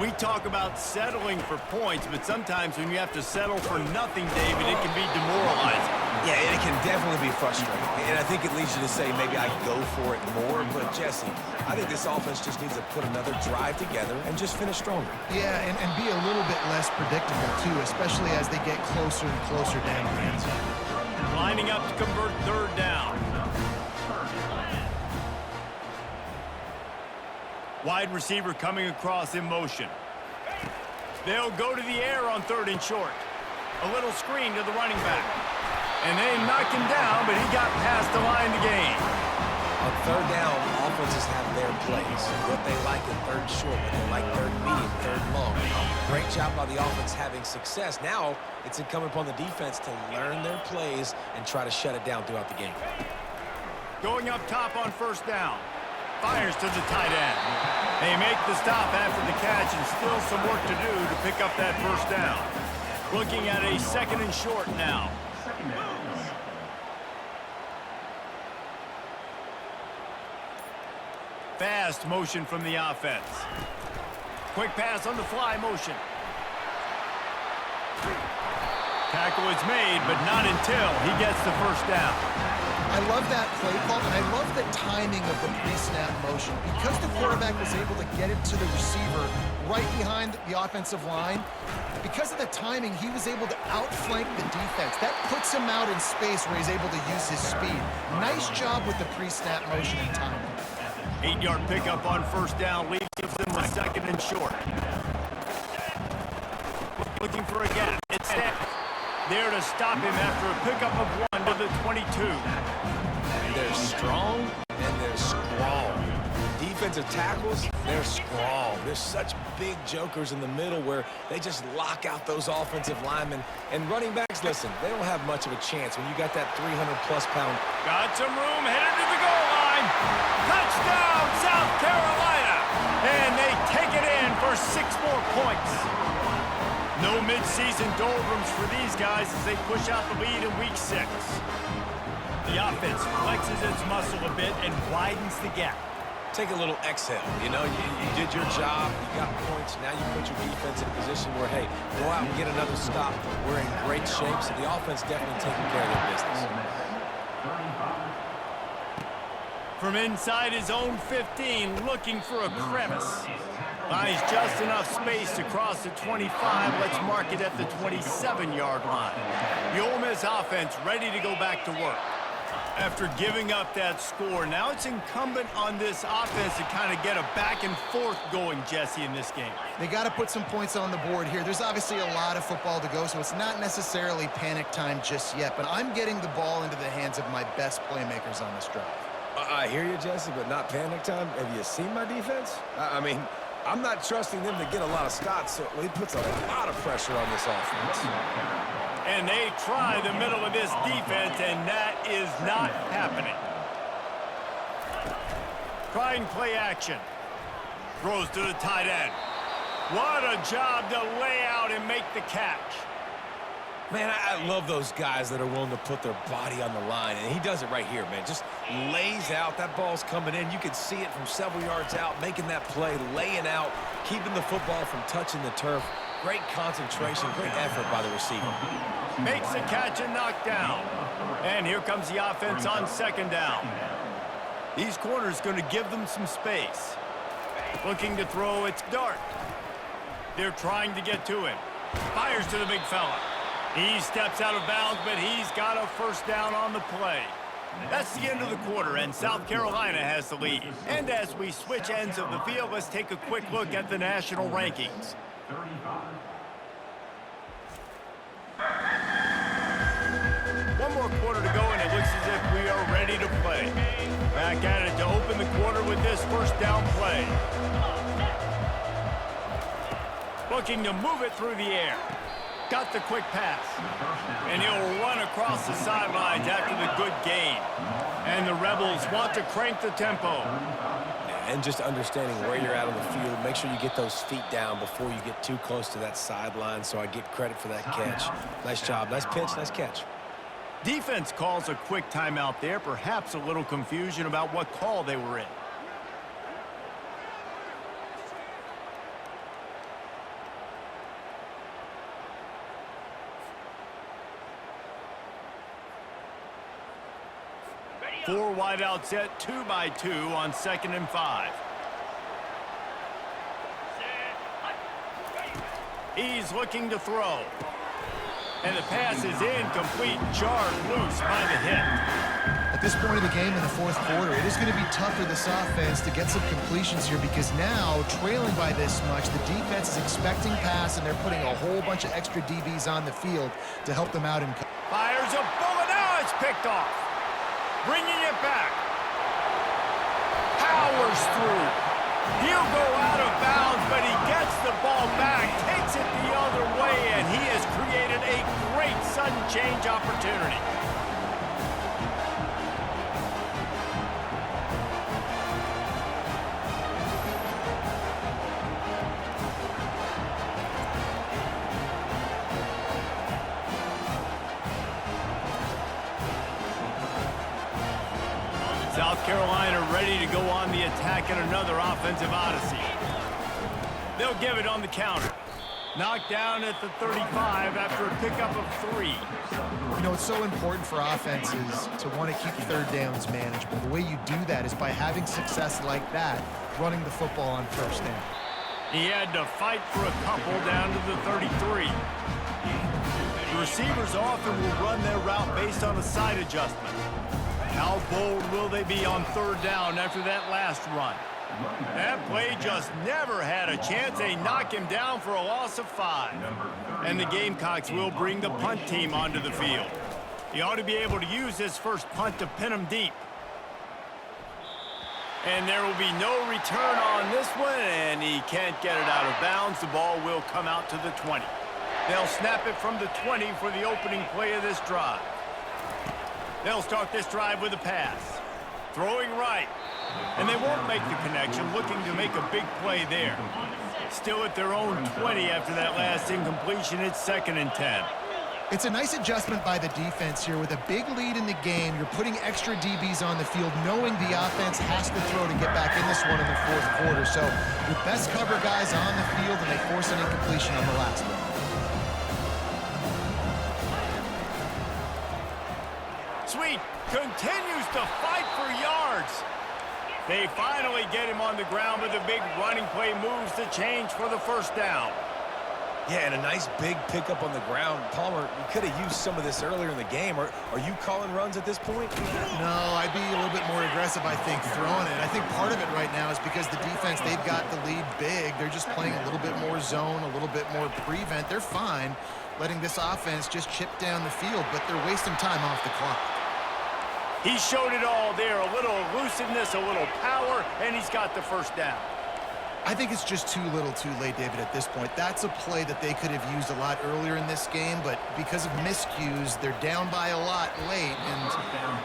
We talk about settling for points, but sometimes when you have to settle for nothing, David, it can be demoralizing. Yeah, it can definitely be frustrating. And I think it leads you to say maybe I go for it more. But, Jesse, I think this offense just needs to put another drive together and just finish stronger. Yeah, and be a little bit less predictable, too, especially as they get closer and closer down the end zone. Lining up to convert third down. Wide receiver coming across in motion. They'll go to the air on third and short. A little screen to the running back. And they knock him down, but he got past the line to gain. On third down, offenses have their plays. What they like in third short, what they like third medium, third long. Great job by the offense having success. Now it's incumbent upon the defense to learn their plays and try to shut it down throughout the game. Going up top on first down. Fires to the tight end. They make the stop after the catch, and still some work to do to pick up that first down. Looking at a second and short now. Fast motion from the offense. Quick pass on the fly motion. Tackle is made, but not until he gets the first down. I love that play call, and I love the timing of the pre-snap motion. Because the quarterback was able to get it to the receiver right behind the offensive line, because of the timing, he was able to outflank the defense. That puts him out in space where he's able to use his speed. Nice job with the pre-snap motion and timing. 8-yard pickup on first down leaves them with second and short. Looking for a gap. It's snapped. there to stop him after a pickup of 1 to the 22. They're strong and they're strong. Defensive tackles, they're strong. There's such big jokers in the middle where they just lock out those offensive linemen. And running backs, listen, they don't have much of a chance when you got that 300-plus pound. Got some room, headed to the goal line. Touchdown, South Carolina. And they take it in for 6 more points. No midseason doldrums for these guys as they push out the lead in week 6. The offense flexes its muscle a bit and widens the gap. Take a little exhale. You know, you did your job. You got points. Now you put your defense in a position where, hey, go out and get another stop. We're in great shape, so the offense definitely taking care of their business. From inside his own 15, looking for a crevice. Finds just enough space to cross the 25. Let's mark it at the 27-yard line. The Ole Miss offense ready to go back to work. After giving up that score, now it's incumbent on this offense to kind of get a back and forth going, Jesse, in this game. They got to put some points on the board here. There's obviously a lot of football to go, so it's not necessarily panic time just yet, but I'm getting the ball into the hands of my best playmakers on this drive. I hear you, Jesse, but not panic time. Have you seen my defense? I mean, I'm not trusting them to get a lot of stops, so it puts a lot of pressure on this offense. And they try the middle of this defense, and that is not happening. Trying play action. Throws to the tight end. What a job to lay out and make the catch. Man, I love those guys that are willing to put their body on the line, and he does it right here, man. Just lays out. That ball's coming in. You can see it from several yards out, making that play, laying out, keeping the football from touching the turf. Great concentration, great effort by the receiver. Makes the catch and knocked down. And here comes the offense on 2nd down. These corners going to give them some space. Looking to throw, it's Dart. They're trying to get to him. Fires to the big fella. He steps out of bounds, but he's got a 1st down on the play. That's the end of the quarter, and South Carolina has the lead. And as we switch ends of the field, let's take a quick look at the national rankings. One more quarter to go, and it looks as if we are ready to play. Back at it to open the quarter with this 1st down play. Looking to move it through the air. Got the quick pass. And he'll run across the sidelines after the good gain. And the Rebels want to crank the tempo. And just understanding where you're at on the field, make sure you get those feet down before you get too close to that sideline, so I get credit for that catch. Nice job. Nice pitch. Nice catch. Defense calls a quick timeout there. Perhaps a little confusion about what call they were in. Four wide out set, 2 by 2 on 2nd and 5. He's looking to throw. And the pass is incomplete, jarred loose by the hit. At this point of the game in the 4th quarter, it is going to be tough for this offense to get some completions here because now, trailing by this much, the defense is expecting pass, and they're putting a whole bunch of extra DBs on the field to help them out. Fires a bullet. Now it's picked off. Bringing it back. Powers through. He'll go out of bounds, but he gets the ball back, takes it the other way, and he has created a great sudden change opportunity. South Carolina ready to go on the attack in another offensive odyssey. They'll give it on the counter. Knocked down at the 35 after a pickup of 3. You know, it's so important for offenses to want to keep 3rd downs manageable. The way you do that is by having success like that, running the football on 1st down. He had to fight for a couple down to the 33. The receivers often will run their route based on a side adjustment. How bold will they be on 3rd down after that last run? That play just never had a chance. They knock him down for a loss of 5. And the Gamecocks will bring the punt team onto the field. He ought to be able to use this first punt to pin him deep. And there will be no return on this one, and he can't get it out of bounds. The ball will come out to the 20. They'll snap it from the 20 for the opening play of this drive. They'll start this drive with a pass. Throwing right. And they won't make the connection, looking to make a big play there. Still at their own 20 after that last incompletion. It's 2nd and 10. It's a nice adjustment by the defense here. With a big lead in the game, you're putting extra DBs on the field, knowing the offense has to throw to get back in this one in the 4th quarter. So your best cover guys on the field, and they force an incompletion on the last one. Sweet continues to fight for yards. They finally get him on the ground, but the big running play moves the change for the first down. Yeah, and a nice big pickup on the ground. Palmer, you could have used some of this earlier in the game. Are you calling runs at this point? No, I'd be a little bit more aggressive, I think, throwing it. I think part of it right now is because the defense, they've got the lead big. They're just playing a little bit more zone, a little bit more prevent. They're fine letting this offense just chip down the field, but they're wasting time off the clock. He showed it all there. A little elusiveness, a little power, and he's got the first down. I think it's just too little too late, David, at this point. That's a play that they could have used a lot earlier in this game, but because of miscues, they're down by a lot late, and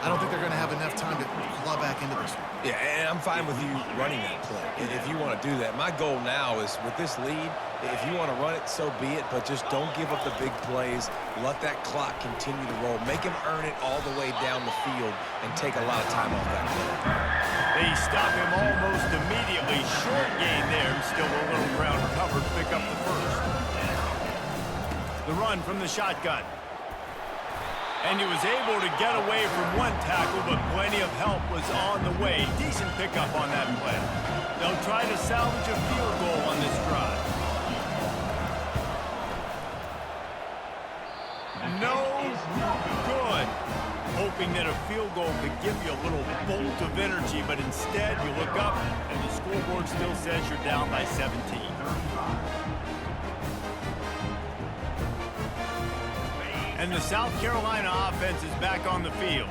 I don't think they're going to have enough time to claw back into this one. Yeah, and I'm fine with you running that play if you want to do that. My goal now is with this lead, if you want to run it, so be it, but just don't give up the big plays. Let that clock continue to roll. Make him earn it all the way down the field and take a lot of time off that play. They stop him almost immediately. Short gain there. Still a little ground covered. Pick up the first. The run from the shotgun. And he was able to get away from one tackle, but plenty of help was on the way. Decent pickup on that play. They'll try to salvage a field goal on this drive. No good. Hoping that a field goal could give you a little bolt of energy, but instead you look up and the scoreboard still says you're down by 17. And the South Carolina offense is back on the field.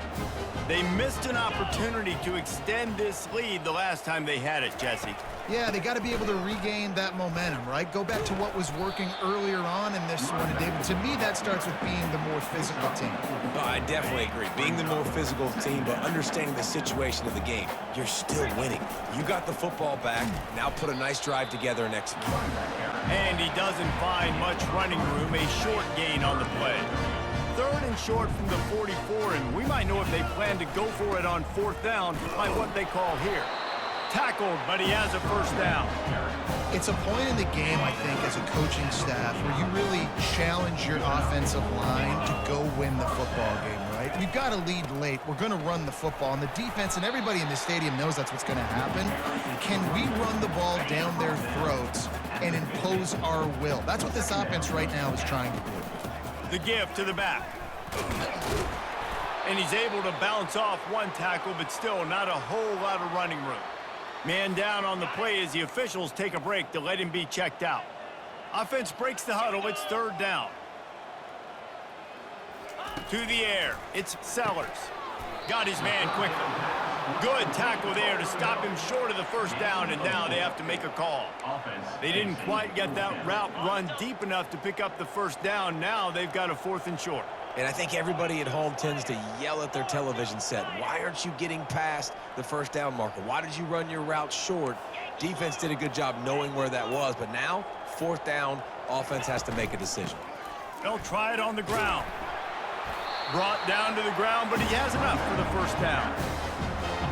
They missed an opportunity to extend this lead the last time they had it, Jesse. Yeah, they got to be able to regain that momentum, right? Go back to what was working earlier on in this one, and David, to me, that starts with being the more physical team. Oh, I definitely agree. Being the more physical team, but understanding the situation of the game. You're still winning. You got the football back. Now put a nice drive together and execute. And he doesn't find much running room. A short gain on the play. 3rd and short from the 44, and we might know if they plan to go for it on 4th down by what they call here. Tackled, but he has a first down. It's a point in the game, I think, as a coaching staff where you really challenge your offensive line to go win the football game, right? We've got to lead late. We're going to run the football, and the defense and everybody in the stadium knows that's what's going to happen. Can we run the ball down their throats and impose our will? That's what this offense right now is trying to do. The give to the back. And he's able to bounce off one tackle, but still not a whole lot of running room. Man down on the play as the officials take a break to let him be checked out. Offense breaks the huddle. It's 3rd down. To the air. It's Sellers. Got his man quickly. Good tackle there to stop him short of the first down, and now they have to make a call. They didn't quite get that route run deep enough to pick up the first down. Now they've got a 4th and short. And I think everybody at home tends to yell at their television set. Why aren't you getting past the first down marker? Why did you run your route short? Defense did a good job knowing where that was, but now, 4th down, offense has to make a decision. They'll try it on the ground. Brought down to the ground, but he has enough for the first down.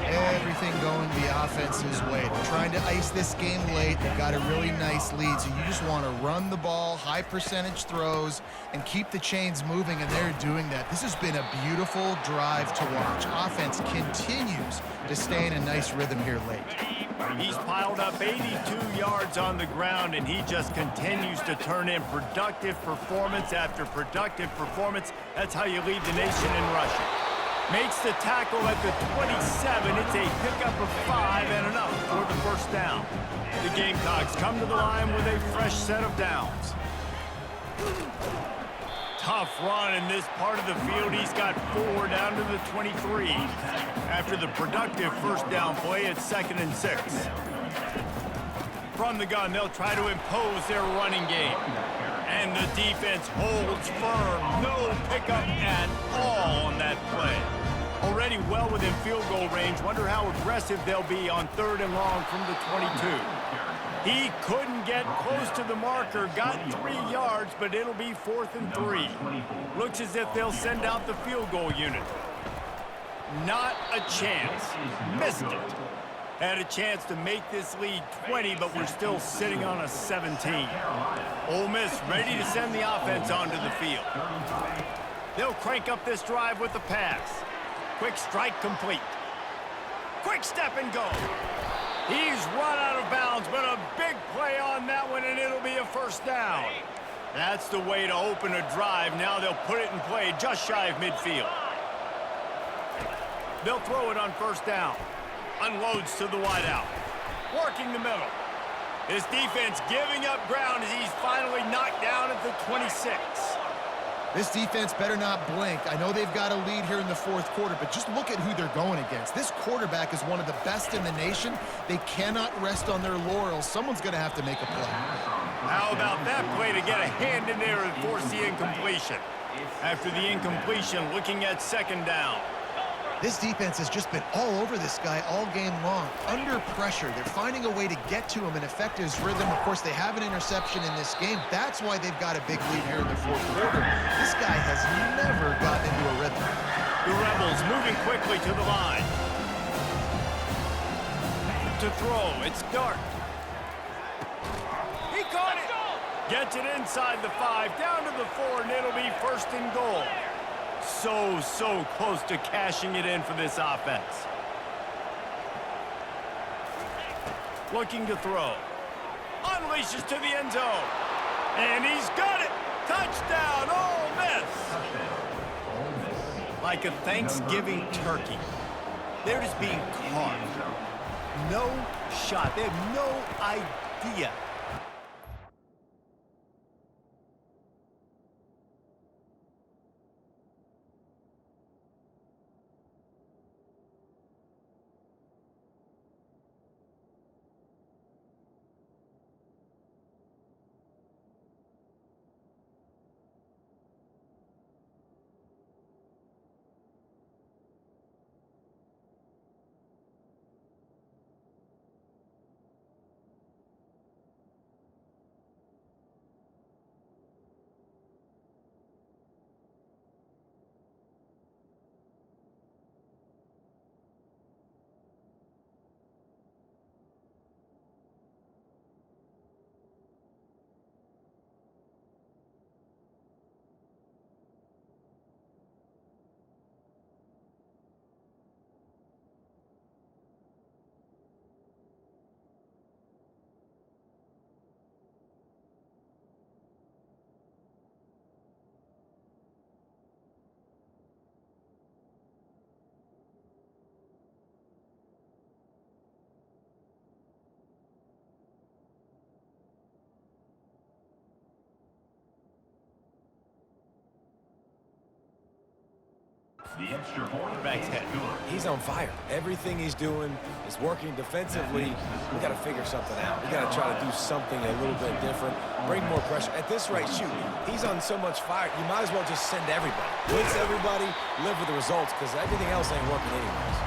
Everything going the offense's way. They're trying to ice this game late. They've got a really nice lead, so you just want to run the ball, high percentage throws, and keep the chains moving, and they're doing that. This has been a beautiful drive to watch. Offense continues to stay in a nice rhythm here late. He's piled up 82 yards on the ground, and he just continues to turn in productive performance after productive performance. That's how you lead the nation in rushing. Makes the tackle at the 27. It's a pickup of 5 and enough for the first down. The Gamecocks come to the line with a fresh set of downs. Tough run in this part of the field. He's got 4 down to the 23. After the productive first down play, it's 2nd and 6. From the gun, they'll try to impose their running game. And the defense holds firm. No pickup at all on that play. Already well within field goal range. Wonder how aggressive they'll be on 3rd and long from the 22. He couldn't get close to the marker. Got 3 yards, but it'll be 4th and 3. Looks as if they'll send out the field goal unit. Not a chance. Missed it. Had a chance to make this lead 20, but we're still sitting on a 17. Ole Miss ready to send the offense onto the field. They'll crank up this drive with the pass. Quick strike complete. Quick step and go. He's run out of bounds, but a big play on that one, and it'll be a first down. That's the way to open a drive. Now they'll put it in play just shy of midfield. They'll throw it on first down. Unloads to the wideout. Working the middle. This defense giving up ground as he's finally knocked down at the 26. This defense better not blink. I know they've got a lead here in the 4th quarter, but just look at who they're going against. This quarterback is one of the best in the nation. They cannot rest on their laurels. Someone's going to have to make a play. How about that play to get a hand in there and force the incompletion? After the incompletion, looking at 2nd down. This defense has just been all over this guy all game long. Under pressure, they're finding a way to get to him and affect his rhythm. Of course, they have an interception in this game. That's why they've got a big lead here in the 4th quarter. This guy has never gotten into a rhythm. The Rebels moving quickly to the line. To throw, it's Dart. He caught it. Gets it inside the 5, down to the 4, and it'll be 1st and goal. So close to cashing it in for this offense. Looking to throw. Unleashes to the end zone. And he's got it. Touchdown, Ole Miss. Like a Thanksgiving turkey. They're just being carved. No shot. They have no idea. The extra point. Back's head. He's on fire. Everything he's doing is working defensively. We got to figure something out. We got to try to do something a little bit different. Bring more pressure. At this rate, shoot, he's on so much fire, you might as well just send everybody. Blitz everybody, live with the results, because everything else ain't working anyways.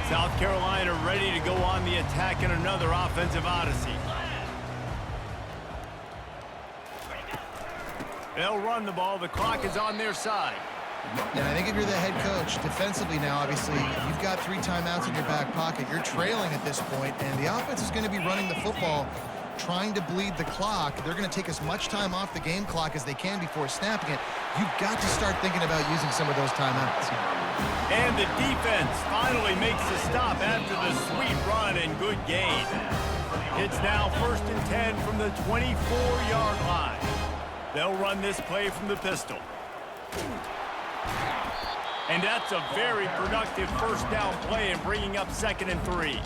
South Carolina ready to go on the attack in another offensive odyssey. They'll run the ball. The clock is on their side. And I think if you're the head coach, defensively now, obviously, you've got 3 timeouts in your back pocket. You're trailing at this point, and the offense is going to be running the football, trying to bleed the clock. They're going to take as much time off the game clock as they can before snapping it. You've got to start thinking about using some of those timeouts. And the defense finally makes the stop after the sweet run and good gain. It's now 1st and 10 from the 24-yard line. They'll run this play from the pistol. And that's a very productive first down play and bringing up 2nd and 3.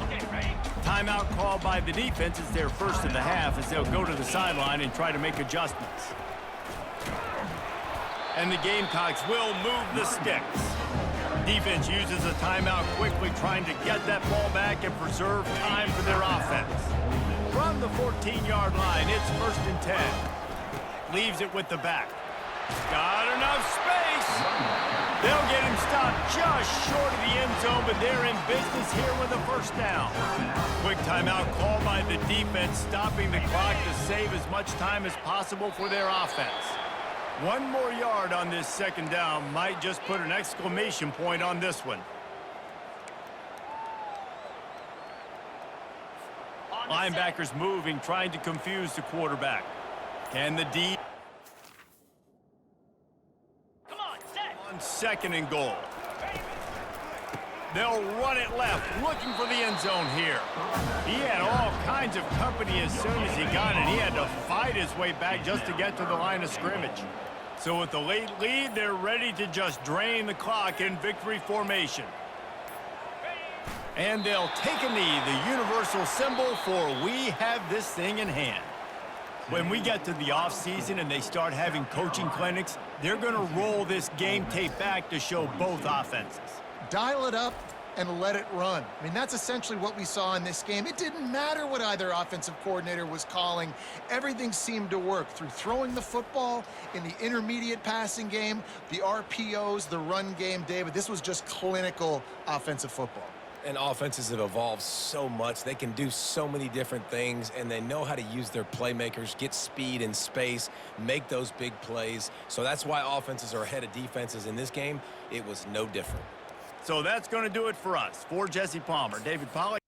Timeout called by the defense is their first of the half as they'll go to the sideline and try to make adjustments. And the Gamecocks will move the sticks. Defense uses a timeout quickly, trying to get that ball back and preserve time for their offense. From the 14-yard line, it's 1st and 10. Leaves it with the back. Got enough space. They'll get him stopped just short of the end zone, but they're in business here with a first down. Quick timeout called by the defense, stopping the clock to save as much time as possible for their offense. 1 more yard on this 2nd down might just put an exclamation point on this one. Linebackers moving, trying to confuse the quarterback. Can the D... Come on, set. On 2nd and goal. They'll run it left, looking for the end zone here. He had all kinds of company as soon as he got it. He had to fight his way back just to get to the line of scrimmage. So with the late lead, they're ready to just drain the clock in victory formation. And they'll take a knee, the universal symbol for we have this thing in hand. When we get to the offseason and they start having coaching clinics, they're going to roll this game tape back to show both offenses. Dial it up and let it run. I mean, that's essentially what we saw in this game. It didn't matter what either offensive coordinator was calling. Everything seemed to work through throwing the football in the intermediate passing game, the RPOs, the run game. David, this was just clinical offensive football. And offenses have evolved so much. They can do so many different things, and they know how to use their playmakers, get speed and space, make those big plays. So that's why offenses are ahead of defenses in this game. It was no different. So that's going to do it for us. For Jesse Palmer, David Pollack.